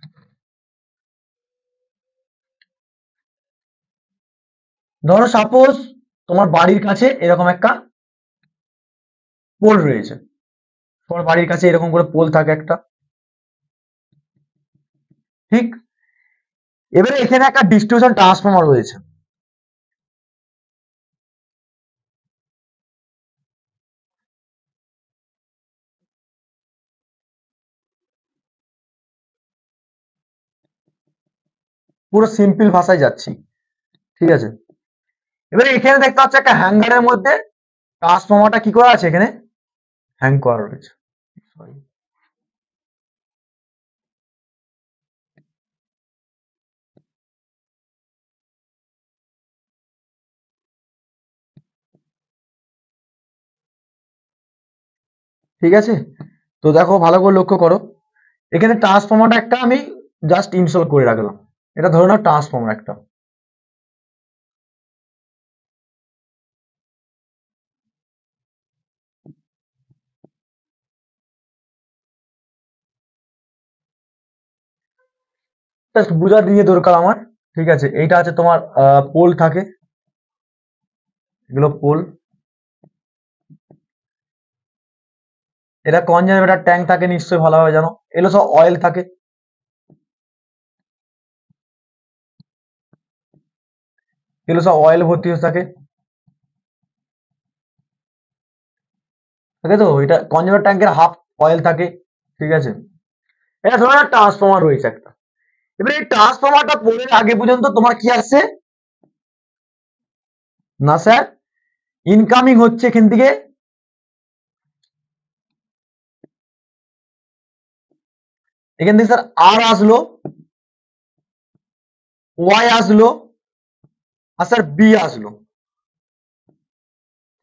ধরো সাপোজ তোমার বাড়ির কাছে এরকম একটা পোল রয়েছে, তোমার বাড়ির কাছে এরকম করে পোল থাকে একটা, ঠিক? এবারে এখানে একটা ডিস্ট্রিবিউশন ট্রান্সফরমার রয়েছে, পুরো সিম্পল ভাষায় যাচ্ছি, ঠিক আছে? এবারে এখানে দেখতে পাচ্ছ একটা হ্যাঙ্গারের মধ্যে ট্রান্সফরমারটা কি করা আছে, এখানে হ্যাং করা রয়েছে। Sorry. ঠিক আছে, তো দেখো ভালো করে লক্ষ্য করো, এখানে ট্রান্সফরমারটা একটা আমি জাস্ট ইনস্টল করে রাখলাম, এটা ধরে নাও ট্রান্সফরমার একটা। জাস্ট বুঝার দিয়ে দরকার আমার, ঠিক আছে? এইটা আছে তোমার পোল থাকে, এগুলো পোল, এটা কনজারভেটর ট্যাঙ্ক থাকে নিশ্চয়ই ভালোভাবে জানো, এগুলো সব অয়েল থাকে, এগুলো সব অয়েল ভর্তি হয়ে থাকে, ঠিক আছে? তো এটা কনজারভেটর ট্যাঙ্কের হাফ অয়েল থাকে, ঠিক আছে? এটা ধরো একটা ট্রান্সফরমার রয়েছে একটা, এবার এই ট্রান্সফরমারটা পোলের আগে পর্যন্ত তোমার কি আসছে না স্যার, ইনকামিং হচ্ছে এখান থেকে, এখান থেকে স্যার আর আসলো, ওয়াই আসলো, আর স্যার বি আসলো,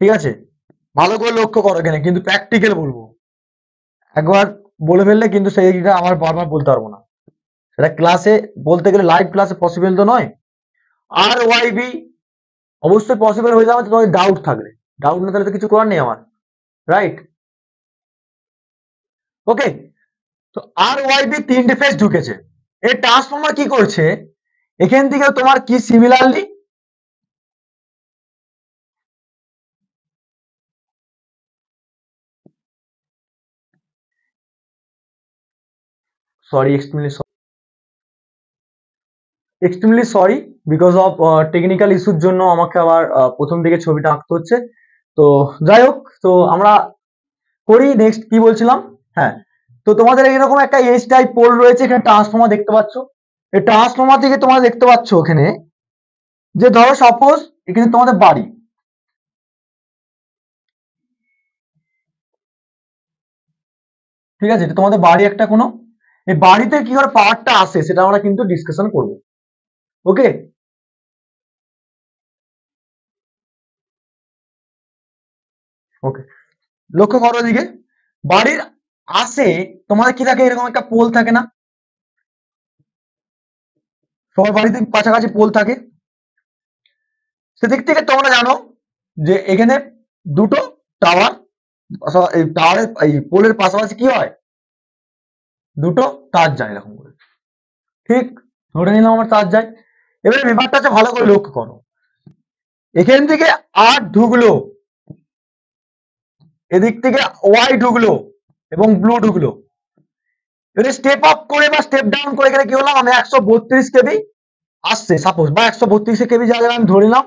ঠিক আছে? ভালো করে লক্ষ্য করো, এখানে কিন্তু প্র্যাকটিক্যাল বলবো, একবার বলে ফেললে কিন্তু সেইটা আমার বারবার বলতে পারবো না, সেটা ক্লাসে বলতে গেলে লাইভ ক্লাসে পসিবল তো নয়। আর ওয়াই বি অবশ্যই পসিবল হয়ে যাবে, তোমার ডাউট থাকলে, ডাউট না থাকলে তো কিছু করার নেই আমার, রাইট? ওকে, তো আর ওয়াই বি তিনটে ফেজ ঢুকেছে, এই ট্রান্সফরমার কি করছে, এখান থেকে তোমার কি similarly sorry extremely sorry because of technical ইস্যুর জন্য আমাকে আবার প্রথম থেকে ছবিটা আঁকতে হচ্ছে। তো যাই হোক, তো আমরা করি নেক্সট কি বলছিলাম, হ্যাঁ, তো তোমাদের এরকম একটা এস টাইপ পোল রয়েছে, এখানে ট্রান্সফরমার দেখতে পাচ্ছ, এই ট্রান্সফরমার থেকে তোমরা দেখতে পাচ্ছ এখানে যে ধরো সাপোজ এখানে তোমাদের বাড়ি, ঠিক আছে? এটা তোমাদের বাড়ি একটা কোনো, এই বাড়িতে কি করে পাওয়ারটা আসে সেটা আমরা কিন্তু ডিসকাশন করব। ওকে, ওকে, লক্ষ্য করো এদিকে, বাড়ির আসে তোমাদের কি থাকে, এরকম একটা পোল থাকে না, সবার বাড়িতে কাছাকাছি পোল থাকে, সেদিক থেকে তোমরা জানো যে এখানে দুটো টাওয়ার, এই টাওয়ারের এই পোলের পাশাপাশি কি হয়, দুটো তার যায় এরকম করে, ঠিক? ধরে নিলাম আমার তার যায়, এবারে ব্যাপারটা হচ্ছে ভালো করে লক্ষ্য করো, এখান থেকে আর ঢুকলো, এদিক থেকে ওয়াই ঢুকলো এবং ব্লু ঢুকলো। এবারে স্টেপ আপ করে বা স্টেপ ডাউন করে এখানে কি হলাম, আমি 132 কেবি আসছে সাপোজ, বা 132 কেবি জায়গায় আমি ধরে নিলাম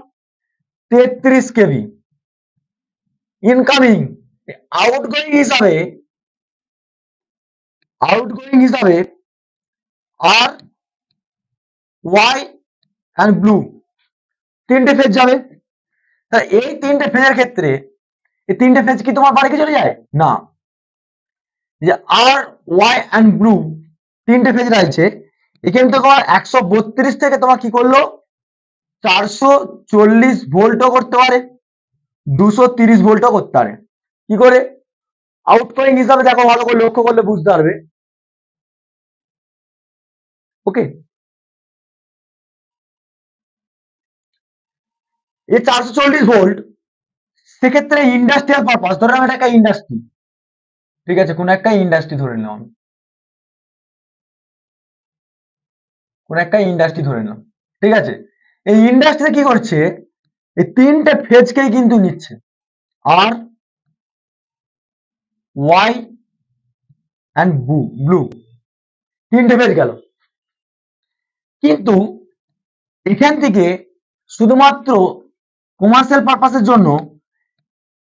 33 কেবি ইনকামিং। আউটগোয়িং হিসাবে আর ওয়াই অ্যান্ড ব্লু তিনটে ফেজ যাবে। এই তিনটে ফেজের ক্ষেত্রে এই তিনটে ফেজ কি তোমার বাড়িতে চলে যায় না, যে আর ওয়াই অ্যান্ড ব্লু তিনটে ফেজ রয়েছে, এখানে তো তোমার 132 থেকে তোমার কি করলো 440 ভোল্টও করতে পারে, 230 ভোল্টও করতে পারে। কি করে? আউটগোয়িং হিসাবে দেখো, ভালো করে লক্ষ্য করলে বুঝতে পারবে। ওকে, এই 440 ভোল্ট সেক্ষেত্রে ইন্ডাস্ট্রিয়াল পারপাস, ধরে নাও এটা একটা ইন্ডাস্ট্রি, ঠিক আছে, কোন একটা ইন্ডাস্ট্রি ধরে নিলাম আমি, কোন একটা ইন্ডাস্ট্রি ধরে নিলাম, ঠিক আছে। এই ইন্ডাস্ট্রি কি করছে, এই তিনটে ফেজকেই কিন্তু নিচ্ছে, আর ওয়াই অ্যান্ড ব্লু তিনটে ফেজ গেল। কিন্তু এখান থেকে শুধুমাত্র কমার্শিয়াল পারপাসের জন্য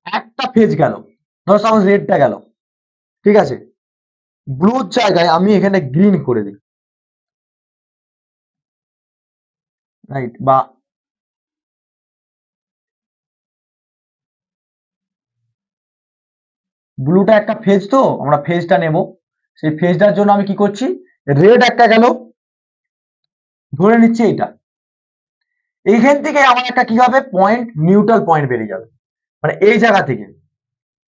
একটা ফেজ গেল, ধরো সাপোজ রেডটা গেল, ঠিক আছে। ব্লুর জায়গায় আমি এখানে গ্রিন করে দিই, রাইট, বা ব্লুটা একটা ফেজ, তো আমরা ফেজটা নেব, সেই ফেজটার জন্য আমি কি করছি, রেড একটা গেল, ধরে নিচ্ছি এইটা, এইখান থেকে আমার একটা কি হবে পয়েন্ট, নিউট্রাল পয়েন্ট বেরিয়ে যাবে, মানে এই জায়গা থেকে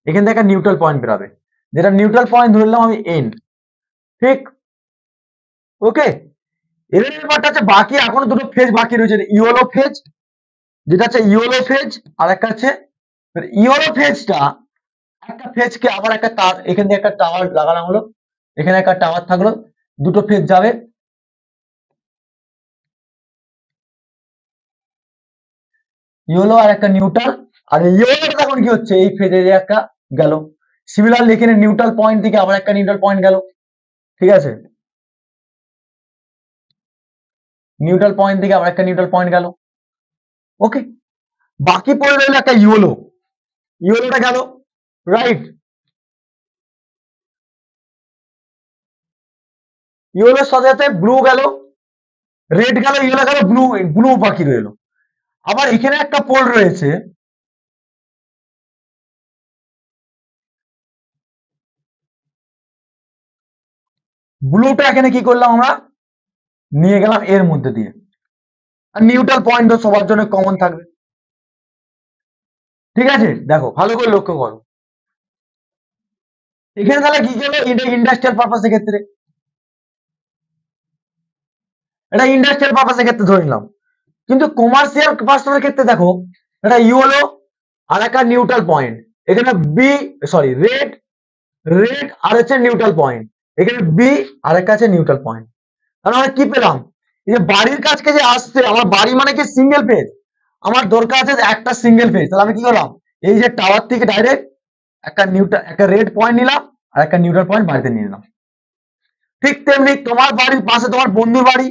এখান থেকে একটা নিউট্রাল পয়েন্ট বেরোবে, যেটা নিউট্রাল পয়েন্ট ধরলাম আমি এন, ঠিক। ওকে, এর ব্যাপারটা হচ্ছে বাকি এখনো দুটো ফেজ বাকি রয়েছে, ইয়েলো ফেজ, যেটা হচ্ছে ইয়েলো ফেজ, আর একটা হচ্ছে ইয়েলো ফেজটা, একটা ফেজকে আবার একটা তার এখান থেকে একটা টাওয়ার লাগানো হলো, এখানে একটা টাওয়ার থাকলো, দুটো ফেজ যাবে, ইয়েলো আর একটা নিউট্রাল, আর ইয়েলোটা এখন কি হচ্ছে এই ফেজে একটা গেল, সিমিলারলি এখানে নিউট্রাল পয়েন্ট থেকে আবার একটা নিউট্রাল পয়েন্ট গেল, ঠিক আছে, নিউট্রাল পয়েন্ট থেকে আবার একটা নিউট্রাল পয়েন্ট গেল। ওকে, বাকি পড়ে রইল একটা ইয়েলো, ইয়েলোটা গেল, রাইট, ইয়েলোর সাথে সাথে ব্লু গেল, রেড গেল, ইয়েলো গেল, ব্লু, ব্লু বাকি রইল। আবার এখানে একটা পোল রয়েছে, ব্লুটা এখানে কি করলাম আমরা নিয়ে গেলাম এর মধ্যে দিয়ে, আর নিউট্রাল পয়েন্ট তো সবার জন্য কমন থাকবে, ঠিক আছে। দেখো ভালো করে লক্ষ্য করো, এখানে তাহলে কি গেল, এটা ইন্ডাস্ট্রিয়াল পারপাসের ক্ষেত্রে, এটা ইন্ডাস্ট্রিয়াল পারপাসের ক্ষেত্রে ধরে নিলাম, কিন্তু কমার্শিয়াল পারপাসের ক্ষেত্রে দেখো, এটা ইয়েলো আর একটা নিউট্রাল পয়েন্ট, এখানে বি, সরি রেড, রেড আর হচ্ছে নিউট্রাল পয়েন্ট, এখানে বি আর একটা আছে নিউট্রাল পয়েন্ট। তাহলে আমরা কি পেলাম, এই যে বাড়ির কাছকে যে আসছে, আমার বাড়ি মানে কি সিঙ্গেল ফেজ, আমার দরকার আছে একটা সিঙ্গেল ফেজ, তাহলে আমি কি করলাম, এই যে টাওয়ার থেকে ডাইরেক্ট একটা নিউট্রাল, একটা রেড পয়েন্ট নিলাম আর একটা নিউট্রাল পয়েন্ট বাড়িতে নিয়ে নিলাম। ঠিক তেমনি তোমার বাড়ির পাশে তোমার বন্ধুর বাড়ি,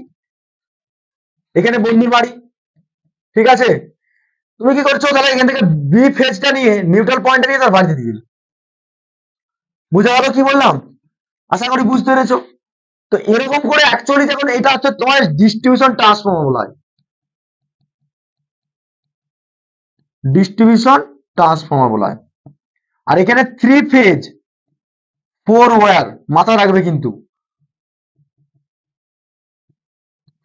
এখানে বন্ধুর বাড়ি, ঠিক আছে, তুমি কি করছো, তাহলে এখান থেকে বি ফেজটা নিয়ে নিউট্রাল পয়েন্টটা নিয়ে তার বাড়িতে দিয়ে দিল। বুঝা গেল কি বললাম? আশা করি বুঝতে পেরেছো। তো এরকম করে অ্যাকচুয়ালি যখন এটা হচ্ছে তোমার ডিস্ট্রিবিউশন ট্রান্সফর্মার বলা হয়, ডিস্ট্রিবিউশন ট্রান্সফর্মার বলা হয়। আর এখানে 3 ফেজ 4 ওয়্যার, মাথায় রাখবে কিন্তু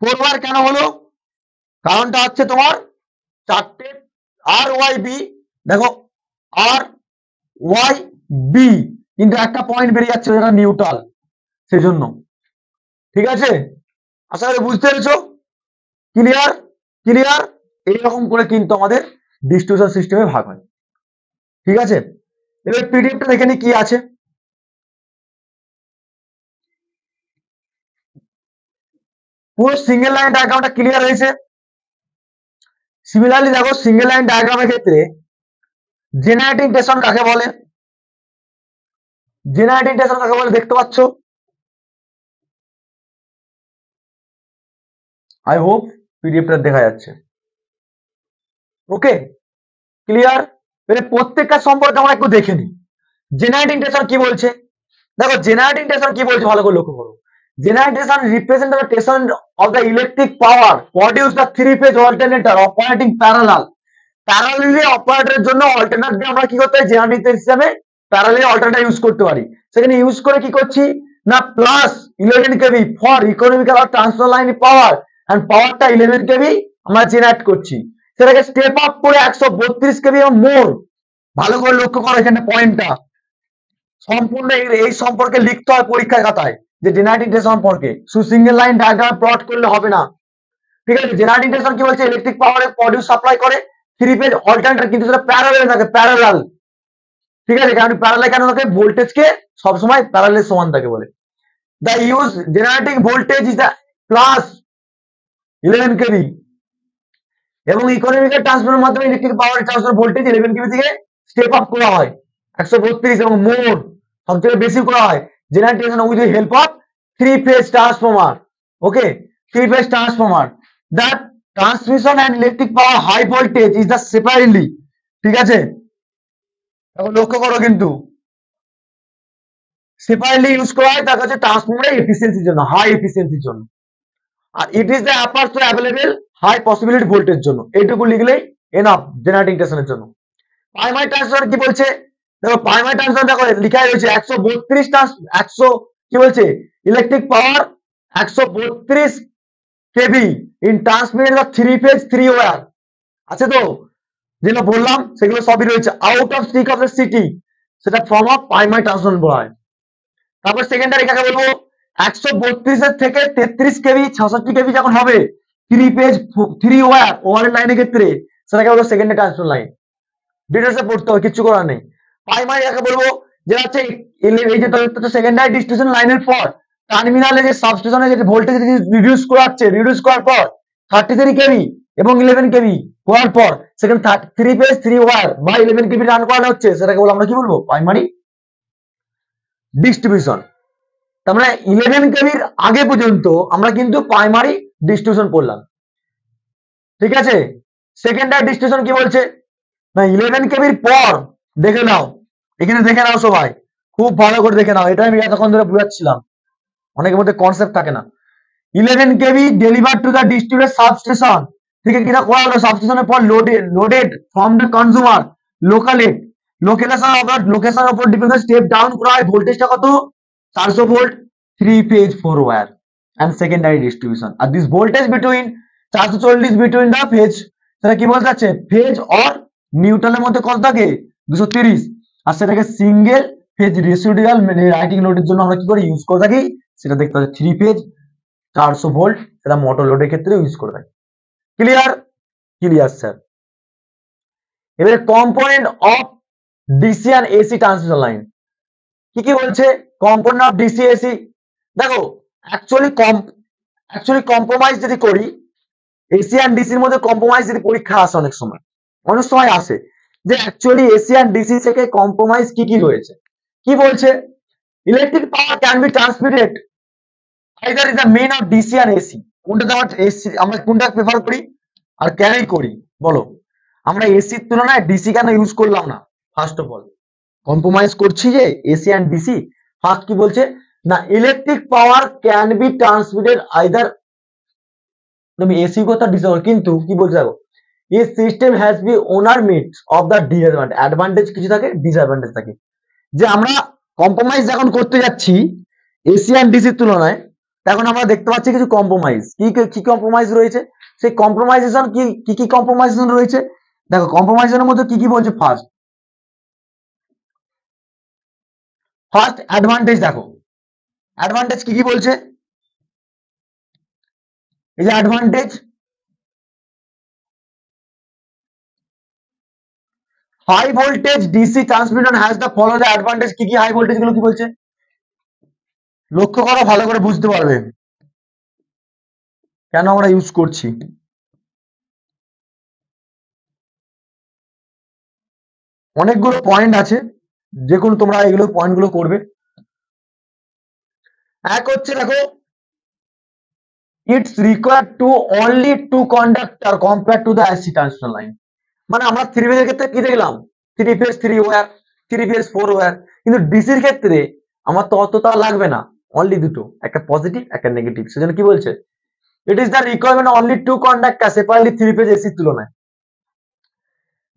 4 ওয়্যার কেন হলো, কারণটা হচ্ছে তোমার চারটে আর ওয়াই বি, দেখো আর ওয়াই বি, কিন্তু একটা পয়েন্ট বেরিয়ে যাচ্ছে যেটা নিউট্রাল, সেই জন্য, ঠিক আছে। আশা করি বুঝতে পেরেছো, ক্লিয়ার, ক্লিয়ার। এইরকম করে কিন্তু আমাদের ডিস্ট্রিবিউশন সিস্টেমে ভাগ হয়, ঠিক আছে। এবার পিডিএফটা দেখে নি কি আছে, পুরো সিঙ্গেল লাইন ডায়াগ্রামটা ক্লিয়ার হয়েছে। সিমিলারলি দেখো সিঙ্গেল লাইন ডায়াগ্রামের ক্ষেত্রে জেনারেটিং টেনশন কাকে বলে, জেনারেটিং টেনশন কাকে বলে দেখতে পাচ্ছ? আই হোপ পিডিএফটা দেখা যাচ্ছে। ওকে, ক্লিয়ার? এর প্রত্যেকটা সম্পর্কে আমরা একটু দেখে নিই। জেনারেটিং টেনশন কি বলছে? দেখো জেনারেটিং টেনশন কি বলছে ভালো করে লক্ষ্য করো। জেনারেটেশন represent the tension of the electric power produced the three phase alternator operating parallel. Parallelly অপারেটরের জন্য অল্টারনেট দিয়ে আমরা কি করতে পারি, জেনারেটর হিসেবে প্যারালালি অল্টারনেটর ইউজ করতে পারি। সেখানে ইউজ করে কি করছি না, plus 11 KV for economical R transfer line power and পাওয়ারটা 11 কেভি আমরা জেনারেট করছি, সেটাকে স্টেপ আপ করে 132 কেভি এবং মোর। ভালো করে লক্ষ্য করো এখানে পয়েন্টটা, সম্পূর্ণ এই সম্পর্কে লিখতে হয় পরীক্ষার খাতায় যে জেনারেটিং সম্পর্কে, শুধু সিঙ্গেল লাইন ডায়াগ্রাম প্লট করলে হবে না। ঠিক আছে, জেনারেটিং টেনশন কি বলছে, ইলেকট্রিক পাওয়ারে প্রডিউস সাপ্লাই করে থ্রি ফেজ অল্টারনেটর, কিন্তু সেটা প্যারালাল থাকে, প্যারালাল। ঠিক আছে, কারণ প্যারালাল কেন থাকে, ভোল্টেজকে সবসময় প্যারালাল সমান থাকে বলে। The use generating voltage is the plus 11 kV এবং ইকোনমিক্যাল ট্রান্সফারের মাধ্যমে electric power transfer voltage 11 kV থেকে স্টেপ আপ করা হয় 132 এবং মোর সবচেয়ে বেশি করা হয় generation with the help of three phase transformer. Okay, three phase transformer, that transmission and electric power high voltage is the separately. ঠিক আছে, এখন লক্ষ্য করো কিন্তু সেপারেটলি ইউজ করা হয় তার কাছে ট্রান্সফর্মারের এফিসিয়েন্সির জন্য, হাই এফিসিয়েন্সির জন্য। আর it is the upper available high possibility voltage জন্য, এইটুকু লিখলেই এনাফ জেনারেটিং টেনশনের জন্য। প্রাইমারি ট্রান্সফার কি বলছে, দেখো প্রাইমারি ট্রান্সফার দেখো লেখা রয়েছে 132 100 কি বলছে, electric power 132 KV in transmitted the three phase three wire. আছে তো, যেগুলো বললাম সেগুলো সবই রয়েছে out of stick of the city, সেটা ফর্ম অফ প্রাইমারি ট্রান্সফার বলা হয়। তারপর সেকেন্ডারি কাকে বলবো, 132 এর থেকে 33 কেভি 66 কেভি যখন হবে থ্রি ফেজ থ্রি ওয়্যার ওভারের লাইনের ক্ষেত্রে, সেটাকে বলবো সেকেন্ডারি ট্রান্সফার লাইন। ডিটেলসে পড়তে হবে, কিছু করার নেই। প্রাইমারি কাকে বলবো, যে হচ্ছে এই যে সেকেন্ডারি ডিস্ট্রিবিউশন লাইনের পর টার্মিনালে যে সাবস্টেশনে যে ভোল্টেজ রিডিউস করাচ্ছে, রিডিউস করার পর 33 কেভি এবং 11 কেভি করার পর সেখানে থ্রি ফেজ থ্রি ওয়্যার বা 11 কেভি রান করানো হচ্ছে, সেটাকে বলবো আমরা কি বলবো, প্রাইমারি ডিস্ট্রিবিউশন। তার মানে 11 কেভির আগে পর্যন্ত আমরা কিন্তু প্রাইমারি ডিস্ট্রিবিউশন পড়লাম। ঠিক আছে, সেকেন্ডারি ডিস্ট্রিবিউশন কি বলছে না, 11 কেবির পর দেখে নাও, এখানে দেখে নাও সবাই, খুব ভালো করে দেখে নাও, এটা আমি এতক্ষণ ধরে বুঝাচ্ছিলাম, অনেকের মধ্যে কনসেপ্ট থাকে না। 11 kV deliver to the distributor substation থেকে কিনা করা হলো, সাবস্টেশনের পর loaded from the consumer locally, location উপর ডিপেন্ড করে স্টেপ ডাউন করা হয় ভোল্টেজটা কত, 400 volt, three phase four wire and secondary distribution. আর this voltage between 440 between the phase, সেটা কি বলতে চাচ্ছে, ফেজ অর নিউট্রালের মধ্যে কত থাকে 230, আর সেটাকে সিঙ্গেল ফেজ রেসিডুয়াল রাইটিং লোডের জন্য আমরা কি করে ইউজ করে থাকি, সেটা দেখতে পাচ্ছি থ্রি ফেজ 400 ভোল্ট, সেটা মোটর লোডের ক্ষেত্রে ইউজ করে থাকি। ক্লিয়ার? Clear sir. এবারে component of DC and AC transmission line কি কি বলছে, কম্পোনেন্ট অফ ডিসি এসি। দেখো অ্যাকচুয়ালি কম্প্রোমাইজ যদি করি, এসি এন্ড ডিসির মধ্যে কম্প্রোমাইজ যদি পরীক্ষা আসে অনেক সময় আসে যে অ্যাকচুয়ালি এসি এন্ড ডিসি থেকে কম্প্রোমাইজ কি কি রয়েছে। কি বলছে, electric power can be transmitted either in the main of DC and AC. কোনটা আমরা কোনটা প্রেফার করি আর কেনই করি বলো, আমরা এসির তুলনায় ডিসি কেন ইউজ করলাম না? ফার্স্ট অফ অল কম্প্রোমাইজ করছি যে এসি এন্ড ডিসি, ফার্স্ট কি বলছে না, electric power can be transmitted either, তুমি এসি কথা ডিসি, কিন্তু কি বলছে দেখো, এই system has B owner meets of the disadvantage, advantage কিছু থাকে, ডিসঅ্যাডভান্টেজ থাকে, যে আমরা কম্প্রোমাইজ যখন করতে যাচ্ছি এসি এন্ড ডিসির তুলনায়, তখন আমরা দেখতে পাচ্ছি কিছু কম্প্রোমাইজ, কি কম্প্রোমাইজ রয়েছে, সেই কম্প্রোমাইজেশন কি কম্প্রোমাইজেশন রয়েছে, দেখো কম্প্রোমাইজেশনের মধ্যে কি কি বলছে, ফার্স্ট অ্যাডভান্টেজ, দেখো অ্যাডভান্টেজ কি কি বলছে, এই যে advantage, high voltage DC transmission has the follow the advantage, কি কি হাই ভোল্টেজ গুলো কি বলছে, লক্ষ্য করো ভালো করে বুঝতে পারবে কেন আমরা ইউজ করছি। অনেকগুলো পয়েন্ট আছে, যে কোনো তোমরা এগুলো পয়েন্টগুলো করবে। এক হচ্ছে দেখো, it's required to only two conductor compare to the AC transmission line. মানে আমরা থ্রি ফেজের ক্ষেত্রে কি দেখলাম, three phase three wire, three phase four wire, কিন্তু ডিসির ক্ষেত্রে আমার তো অতটা লাগবে না, অনলি দুটো, একটা পজিটিভ একটা নেগেটিভ। সেজন্য কি বলছে, ইট is the requirement only two conductor separately three phase এসির তুলনায়।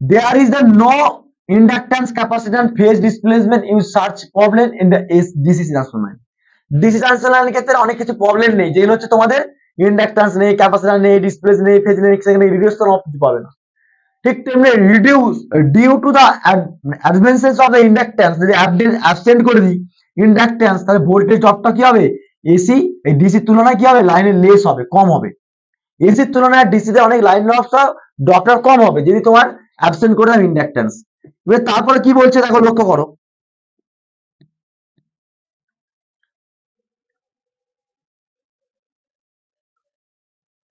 There is the no inductance capacitance phase displacement in such problem in the DC transformer. DC transformer এর ক্ষেত্রে অনেক কিছু প্রবলেম নেই, যেগুলো হচ্ছে তোমাদের ইন্ডাক্ট্যান্স নেই, ক্যাপাসিট্যান্স নেই, ডিসপ্লেস নেই, ফেজ নেই, সেখানে রিডিউস অফ কিছু পাবে না। ঠিক তেমনি reduce due to the advances of the inductance, যদি অ্যাবসেন্ট করে দিই ইন্ডাক্ট্যান্স, তাহলে ভোল্টেজ ড্রপটা কি হবে, এসি এই ডিসির তুলনায় কি হবে, লাইনের লেস হবে, কম হবে। এসির তুলনায় ডিসিতে অনেক লাইন ড্রপটা কম হবে যদি তোমার অ্যাবসেন্ট করে দাও ইন্ডাক্ট্যান্স। এবার তারপরে কি বলছে দেখো, লক্ষ্য করো,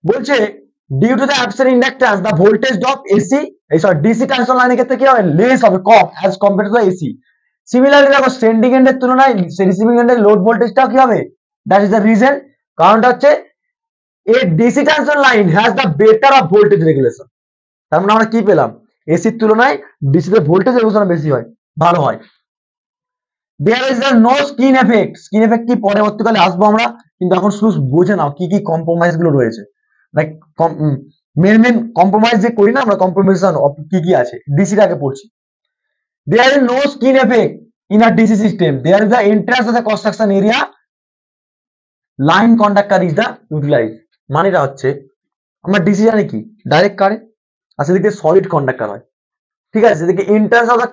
বলছে due to the absent inductance the voltage drop AC এই সরি ডিসি ট্রান্সফার লাইনের ক্ষেত্রে কি হবে, লেস হবে, কম as compare to the AC. Similarly দেখো সেন্ডিং এন্ডের তুলনায় রিসিভিং এন্ডের লোড ভোল্টেজটাও কি হবে, দ্যাট ইজ দ্য রিজন। কারণটা হচ্ছে a DC transfer line has the better of voltage regulation. তার মানে আমরা কি পেলাম, এসির তুলনায় ডিসিতে ভোল্টেজ রেগুলেশন বেশি হয়, ভালো হয়। There is no skin effect. Skin effect কি পরবর্তীকালে আসবো আমরা, কিন্তু এখন শুধু বুঝে নাও কি কি কম্প্রোমাইজ গুলো রয়েছে। লাইক মেন কম্প্রোমাইজ যে করি না আমরা, কম্প্রোমাইজেশন কি কি আছে, ডিসিটাকে পড়ছি। There is no skin effect in a DC system, there is the entrance of the construction area, line conductor is the utilise. মানেটা হচ্ছে আমরা ডিসি জানি কি, ডাইরেক্ট কারেন্ট, আর সেদিকে সলিড কন্ডাক্টর হয়, ঠিক আছে। সেদিকে এন্ট্রান্স অফ দ্য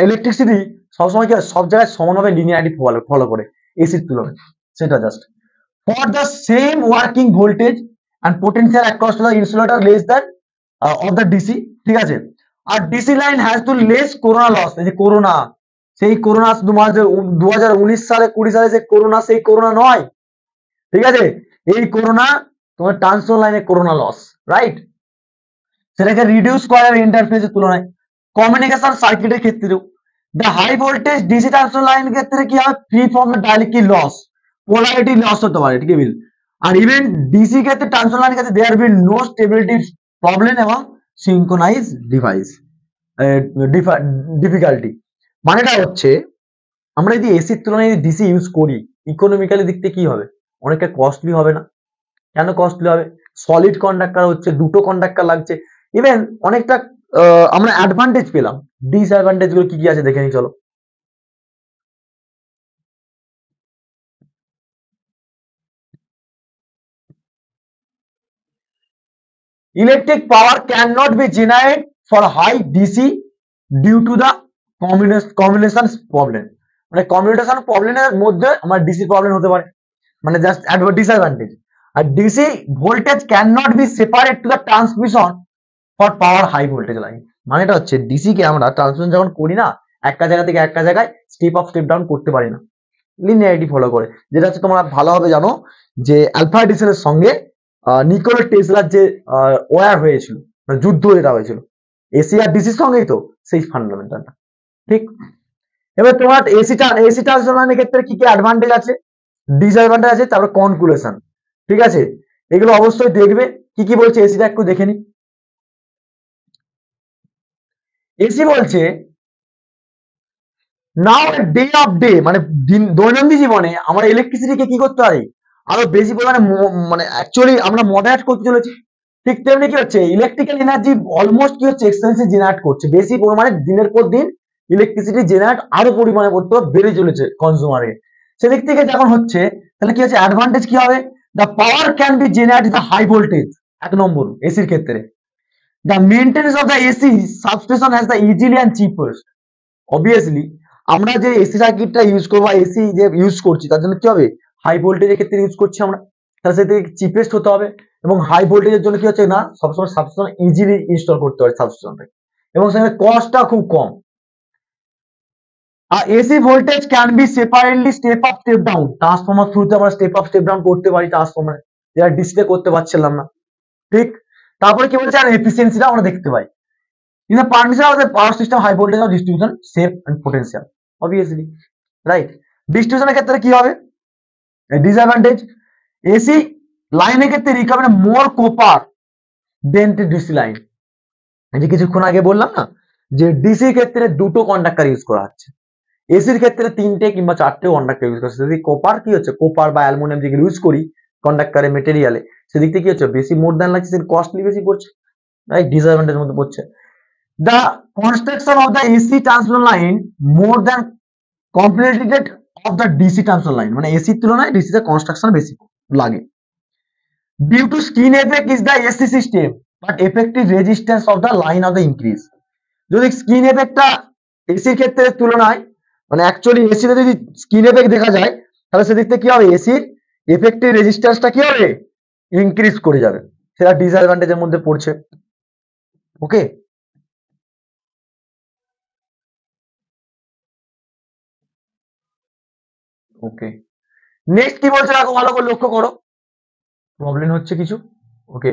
ইলেকট্রিসিটি সবসময় কি হয়, সব জায়গায় সমানভাবে লিনিয়ারিটি ফলো করে এসির তুলনায়, সেটা just for the same working voltage and potential across to the insulator less than of the DC, ঠিক আছে। আর DC line has to less corona loss. এই যে করোনা, সেই করোনা 2019 সালে 20 সালে যে করোনা, সেই করোনা নয়, ঠিক আছে। এই করোনা তোমার ট্রান্সফার লাইনে করোনা লস, রাইট, সেটাকে রিডিউস করার ইন্টারফেসের তুলনায়। কমিউনিকেশন সার্কিটের ক্ষেত্রেও the high voltage DC transfer লাইনের ক্ষেত্রে কি হয়, free from dielectric loss, polarity loss হতে পারে, ঠিক আছে। আর ইভেন ডিসি ক্ষেত্রে ট্রান্সফার লাইনের ক্ষেত্রে দেয়ার বি নো স্টেবিলিটি প্রবলেম এবং সিনক্রোনাইজ ডিভাইস ডিফিকাল্টি। মানেটা হচ্ছে আমরা যদি এসির তুলনায় ডিসি ইউজ করি, ইকোনমিক্যালি দিক থেকে কি হবে, অনেকটা কস্টলি হবে না? কেন কস্টলি হবে, সলিড কন্ডাক্টর হচ্ছে, দুটো কন্ডাক্টর লাগছে, ইভেন অনেকটা আমরা অ্যাডভান্টেজ পেলাম। ডিসঅ্যাডভান্টেজ গুলো কি কি আছে দেখে নি চলো। Electric power can not be generate for high DC due to the combination problem. মানে কমিউনিকেশন প্রবলেমের মধ্যে আমার ডিসি প্রবলেম হতে পারে, মানে just disadvantage. R DC voltage can not be separate to the transmission for power high voltage line. মানে এটা হচ্ছে ডিসি কে আমরা ট্রান্সমিশন যখন করি না, একটা জায়গা থেকে একটা জায়গায় স্টেপ আপ স্টেপ ডাউন করতে পারি না, লিনিয়ারিটি ফলো করে। যেটা হচ্ছে তোমরা ভালোভাবে জানো যে আলফা এডিসনের সঙ্গে নিকোলা টেসলার যে ওয়্যার হয়েছিল, মানে যুদ্ধ যেটা হয়েছিল এসি আর ডিসির সঙ্গেই, তো সেই ফান্ডামেন্টালটা ঠিক। এবার তোমার এসি ট্রান্সফরমারের ক্ষেত্রে কি কি অ্যাডভান্টেজ আছে, ডিসঅ্যাডভান্টেজ আছে, তারপর কনক্লুশন, ঠিক আছে। এগুলো অবশ্যই দেখবে, কি কি বলছে এসিটা একটু দেখে নি। এসি বলছে নাও ডে অফ ডে, মানে দৈনন্দিন জীবনে আমরা ইলেকট্রিসিটিকে কি করতে পারি, আরো বেশি পরিমাণে মানে অ্যাকচুয়ালি আমরা মডারেট করতে চলেছি। ঠিক তেমনি কি হচ্ছে, ইলেকট্রিক্যাল এনার্জি অলমোস্ট কি হচ্ছে, এক্সপেন্সিভ জেনারেট করছে, বেশি পরিমাণে দিনের পর দিন ইলেকট্রিসিটি জেনারেট আরো পরিমাণে করতে বেড়ে চলেছে কনজিউমারের। সেদিক থেকে যখন হচ্ছে, তাহলে কি হচ্ছে, অ্যাডভান্টেজ কি হবে, the power can be generate the high voltage, এক নম্বর এসির ক্ষেত্রে। The maintenance of the AC substation has the easily and cheapest. Obviously আমরা যে এসি সার্কিটটা ইউজ করবো, এসি যে ইউজ করছি, তার জন্য কি হবে, হাই ভোল্টেজের ক্ষেত্রে ইউজ করছি আমরা, তাহলে সেটা চিপেস্ট হতে হবে। এবং হাই ভোল্টেজের জন্য কি হচ্ছে না, সবসময় সাবস্টেশন ইজিলি ইনস্টল করতে পারে সাবস্টেশনটাকে, এবং সেখানে কস্টটা খুব কম। আর AC voltage can be separately step up step down, transformer থ্রুতে আমরা স্টেপ আপ স্টেপ ডাউন করতে পারি ট্রান্সফরমারে, যেটা ডিসিতে করতে পারছিলাম না, ঠিক। তারপরে কি বলছে, আর এফিসিয়েন্সিটা আমরা দেখতে পাই। In the permission of the power system, high voltage of distribution, safe and potential. Obviously, right. ডিস্ট্রিবিউশনের ক্ষেত্রে কি হবে? ডিসঅ্যাডভান্টেজ, এসি লাইনের ক্ষেত্রে recovery more copper than DC line. এই যে কিছুক্ষণ আগে বললাম না যে ডিসির ক্ষেত্রে দুটো কন্ডাক্টর ইউজ করা হচ্ছে, এসির ক্ষেত্রে 3টে কিংবা 4টে কন্ডাক্টর ইউজ করছে। যদি কপার কি হচ্ছে, কপার বা অ্যালুমিনিয়াম যেগুলো ইউজ করি কন্ডাক্টরের মেটেরিয়ালে, সেদিক থেকে কি হচ্ছে, বেশি মোর দ্যান লাগছে, সেদিক কস্টলি বেশি পড়ছে, রাইট, ডিসঅ্যাডভান্টেজের মধ্যে পড়ছে। The construction of the AC transmission line more than complicated of the DC transmission line, মানে এসির তুলনায় ডিসি তে কনস্ট্রাকশন বেশি লাগে। Due to skin effect is the AC system but effective resistance of the line of the increase। যদি skin এফেক্টটা এসির ক্ষেত্রে তুলনায়, মানে অ্যাকচুয়ালি এসিতে যদি স্কিন এফেক্ট দেখা যায় তাহলে সেদিক থেকে কি হবে, এসির এফেক্টিভ রেজিস্ট্যান্সটা কি হবে, ইনক্রিজ করে যাবে, সেটা ডিসঅ্যাডভান্টেজের মধ্যে পড়ছে। ওকে, ওকে, নেক্সট কি বলছে দেখো, ভালো করে লক্ষ্য করো, প্রবলেম হচ্ছে কিছু। ওকে,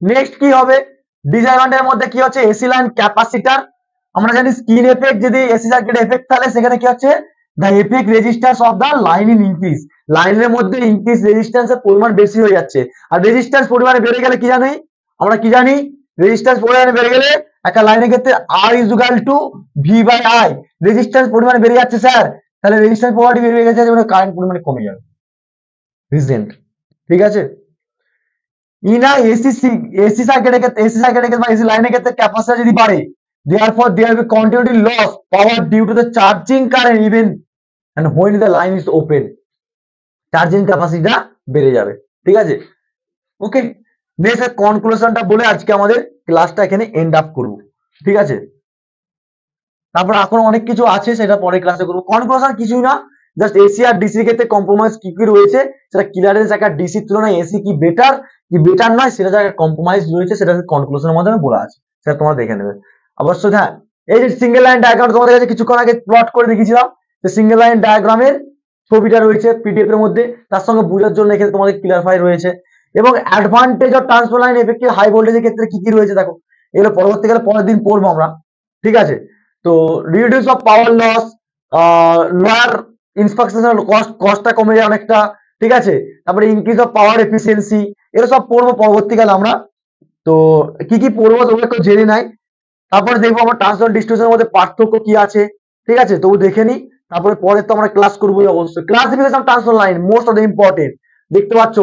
নেক্সট কি হবে, ডিসঅ্যাডভান্টেজের মধ্যে কি হচ্ছে, এসি লাইন ক্যাপাসিটার। আমরা জানি স্কিন এফেক্ট যদি এসি সার্কিট এফেক্ট তাহলে সেখানে কি হচ্ছে, the effect resistance of the line in increase, লাইনের মধ্যে ইনক্রিজ রেজিস্ট্যান্সের পরিমাণ বেশি হয়ে যাচ্ছে। আর রেজিস্ট্যান্স পরিমাণে বেড়ে গেলে কি জানি, আমরা কি জানি, রেজিস্ট্যান্স পরিমাণে বেড়ে গেলে একটা লাইনের ক্ষেত্রে R is equal to V by I, resistance পরিমাণে বেড়ে যাচ্ছে স্যার, তাহলে রেজিস্ট্যান্স পরিমাণে বেড়ে গেছে মানে কারেন্ট পরিমাণে কমে যাবে, রিজেন্ট, ঠিক আছে। ইনা এসি সার্কিটের ক্ষেত্রে, এসি সার্কিটের ক্ষেত্রে বা এসি লাইনের ক্ষেত্রে ক্যাপাসিটর যদি বাড়ে, therefore there will be continuity loss power due to the charging current even and when the line is open, charging ক্যাপাসিটিটা বেড়ে যাবে, ঠিক আছে। ওকে, নেক্সট কনক্লুশনটা বলে আজকে আমাদের ক্লাসটা এখানে এন্ড আপ করব, ঠিক আছে। তারপর এখন অনেক কিছু আছে সেটা পরে ক্লাসে করবো। কনক্লুশন কিছুই না, জাস্ট এসি আর ডিসির ক্ষেত্রে কম্প্রোমাইজ কি কি রয়েছে, সেটা ক্লিয়ারেন্স একটা ডিসির তুলনায় এসি কি বেটার নয়, সেটা জায়গায় কম্প্রোমাইজ রয়েছে, সেটা কনক্লুশনের মাধ্যমে বলা আছে, সেটা তোমরা দেখে নেবে অবশ্যই। হ্যাঁ, এই যে সিঙ্গেল লাইন ডায়াগ্রাম তোমাদের কাছে কিছুক্ষণ আগে প্লট করে দেখিয়েছিলাম, যে সিঙ্গেল লাইন ডায়াগ্রামের ছবিটা রয়েছে পিডিএফ এর মধ্যে, তার সঙ্গে বোঝার জন্য এখানে তোমাদের ক্লিয়ারফাই রয়েছে। এবং advantage of transfer line effective high ভোল্টেজের ক্ষেত্রে কি কি রয়েছে দেখো, এগুলো পরবর্তীকালে পরের দিন পড়বো আমরা, ঠিক আছে। তো reduce of power loss, lower infrastructural কস্টটা কমে যায় অনেকটা, ঠিক আছে। তারপরে ইনক্রিজ অফ পাওয়ার এফিসিয়েন্সি, এগুলো সব পড়বো পরবর্তীকালে আমরা। তো কি কি পড়বো তোমরা একটু জেনে নাই, তারপরে দেখবো আমরা ট্রান্সফার ডিস্ট্রিবিউশনের মধ্যে পার্থক্য কি আছে, ঠিক আছে, তবু দেখে নি। তারপরে পরে তো আমরা ক্লাস করবো অবশ্যই। Classification transfer line most of the important, দেখতে পাচ্ছ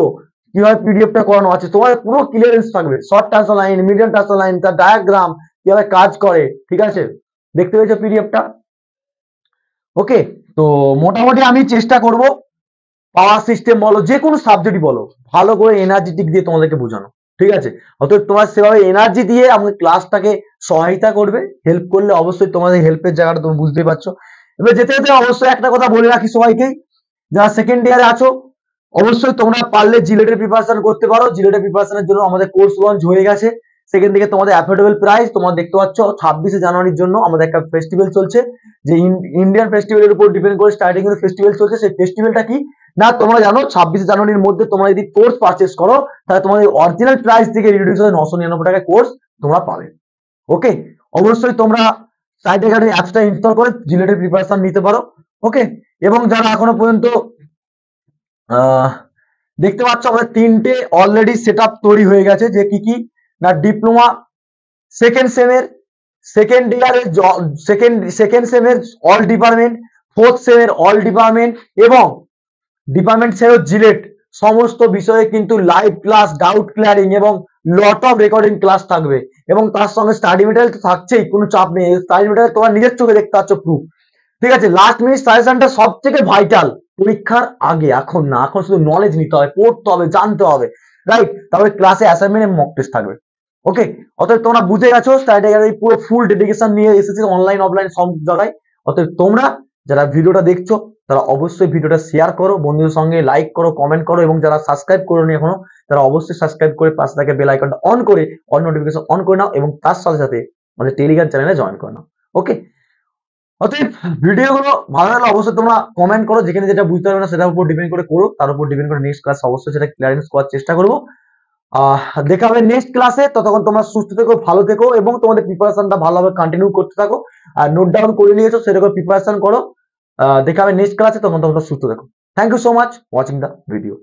কিভাবে পিডিএফটা করানো আছে, তোমাদের পুরো ক্লিয়ারেন্স থাকবে, short transfer line, medium transfer line, তার ডায়াগ্রাম কিভাবে কাজ করে, ঠিক আছে, দেখতে পেয়েছো পিডিএফটা। ওকে, তো মোটামুটি আমি চেষ্টা করব পাওয়ার সিস্টেম বলো, যে কোনো সাবজেক্টই বলো, ভালো করে এনার্জেটিক দিয়ে তোমাদেরকে বোঝানো, ঠিক আছে। অতএব তোমার সেভাবে এনার্জি দিয়ে আমাদের ক্লাসটাকে সহায়তা করবে, হেল্প করলে অবশ্যই তোমাদের হেল্পের জায়গাটা তুমি বুঝতে পারছো। এবার যেতে যেতে অবশ্যই একটা কথা বলে রাখি সবাইকে, যারা সেকেন্ড ইয়ারে আছো অবশ্যই তোমরা পারলে জিলেটের প্রিপারেশন করতে পারো। জিলেটের প্রিপারেশনের জন্য আমাদের কোর্স লঞ্চ হয়ে গেছে, সেখান থেকে তোমাদের অ্যাফোর্ডেবল প্রাইস তোমরা দেখতে পাচ্ছ। 26শে জানুয়ারির জন্য আমাদের একটা ফেস্টিভ্যাল চলছে, যে ইন্ডিয়ান ফেস্টিভ্যালের উপর ডিপেন্ড করে স্টার্টিং এর ফেস্টিভ্যাল চলছে। সেই ফেস্টিভ্যালটা কি না তোমরা জানো, 26শে জানুয়ারির মধ্যে তোমরা যদি কোর্স পারচেস করো তাহলে তোমাদের অরিজিনাল প্রাইস থেকে রিডিউস হয়ে 999 টাকায় কোর্স তোমরা পাবে। ওকে, অবশ্যই তোমরা সাইট একাডেমি অ্যাপসটা ইনস্টল করে জিলেটের প্রিপারেশন নিতে পারো। ওকে, এবং যারা এখনো পর্যন্ত দেখতে পাচ্ছ আমাদের 3টে অলরেডি সেটআপ তৈরি হয়ে গেছে, যে কি কি না ডিপ্লোমা সেকেন্ড সেমের, সেকেন্ড ইয়ারের সেকেন্ড সেমের অল ডিপার্টমেন্ট, ফোর্থ সেমের অল ডিপার্টমেন্ট এবং ডিপার্টমেন্ট ছেড়েও জিলেট সমস্ত বিষয়ে কিন্তু লাইভ ক্লাস, ডাউট ক্লিয়ারিং এবং লট অফ রেকর্ডিং ক্লাস থাকবে। এবং তার সঙ্গে স্টাডি মেটেরিয়াল তো থাকছেই, কোনো চাপ নেই, স্টাডি মেটেরিয়াল তোমার নিজের চোখে দেখতে পাচ্ছ প্রুফ, ঠিক আছে। লাস্ট মিনিট সাজেশনটা সব থেকে ভাইটাল, পরীক্ষার আগে, এখন না, এখন শুধু নলেজ নিতে হবে, পড়তে হবে, জানতে হবে, রাইট। তারপরে ক্লাসে অ্যাসাইনমেন্ট এবং মক টেস্ট থাকবে। ওকে, অতএব তোমরা বুঝে গেছো স্টাডি একাডেমি পুরো ফুল ডেডিকেশন নিয়ে এসেছে, অনলাইন অফলাইন সব জায়গায়। অতএব তোমরা যারা ভিডিওটা দেখছো তারা অবশ্যই ভিডিওটা শেয়ার করো বন্ধুদের সঙ্গে, লাইক করো, কমেন্ট করো, এবং যারা সাবস্ক্রাইব করোনি এখনো তারা অবশ্যই সাবস্ক্রাইব করে পাশে থাকা বেল আইকনটা অন করে অল নোটিফিকেশন অন করে নাও, এবং তার সাথে সাথে আমাদের টেলিগ্রাম চ্যানেলে জয়েন করে নাও। ওকে, অতএব ভিডিওগুলো ভালো লাগলে অবশ্যই তোমরা কমেন্ট করো, যেখানে যেটা বুঝতে পারবে না সেটার উপর ডিপেন্ড করে করো, তার উপর ডিপেন্ড করে নেক্সট ক্লাস অবশ্যই সেটা ক্লিয়ারেন্স করার চেষ্টা করবো। দেখা হবে নেক্সট ক্লাসে। ততক্ষণ তোমরা সুস্থ থেকো, ভালো থেকো এবং তোমাদের প্রিপারেশনটা ভালোভাবে কন্টিনিউ করতে থাকো। আর নোট ডাউন করে নিয়েছো সেরকম প্রিপারেশন করো। দেখা হবে নেক্সট ক্লাসে, তখন তোমরা সুস্থ থেকো। Thank you so much watching the video.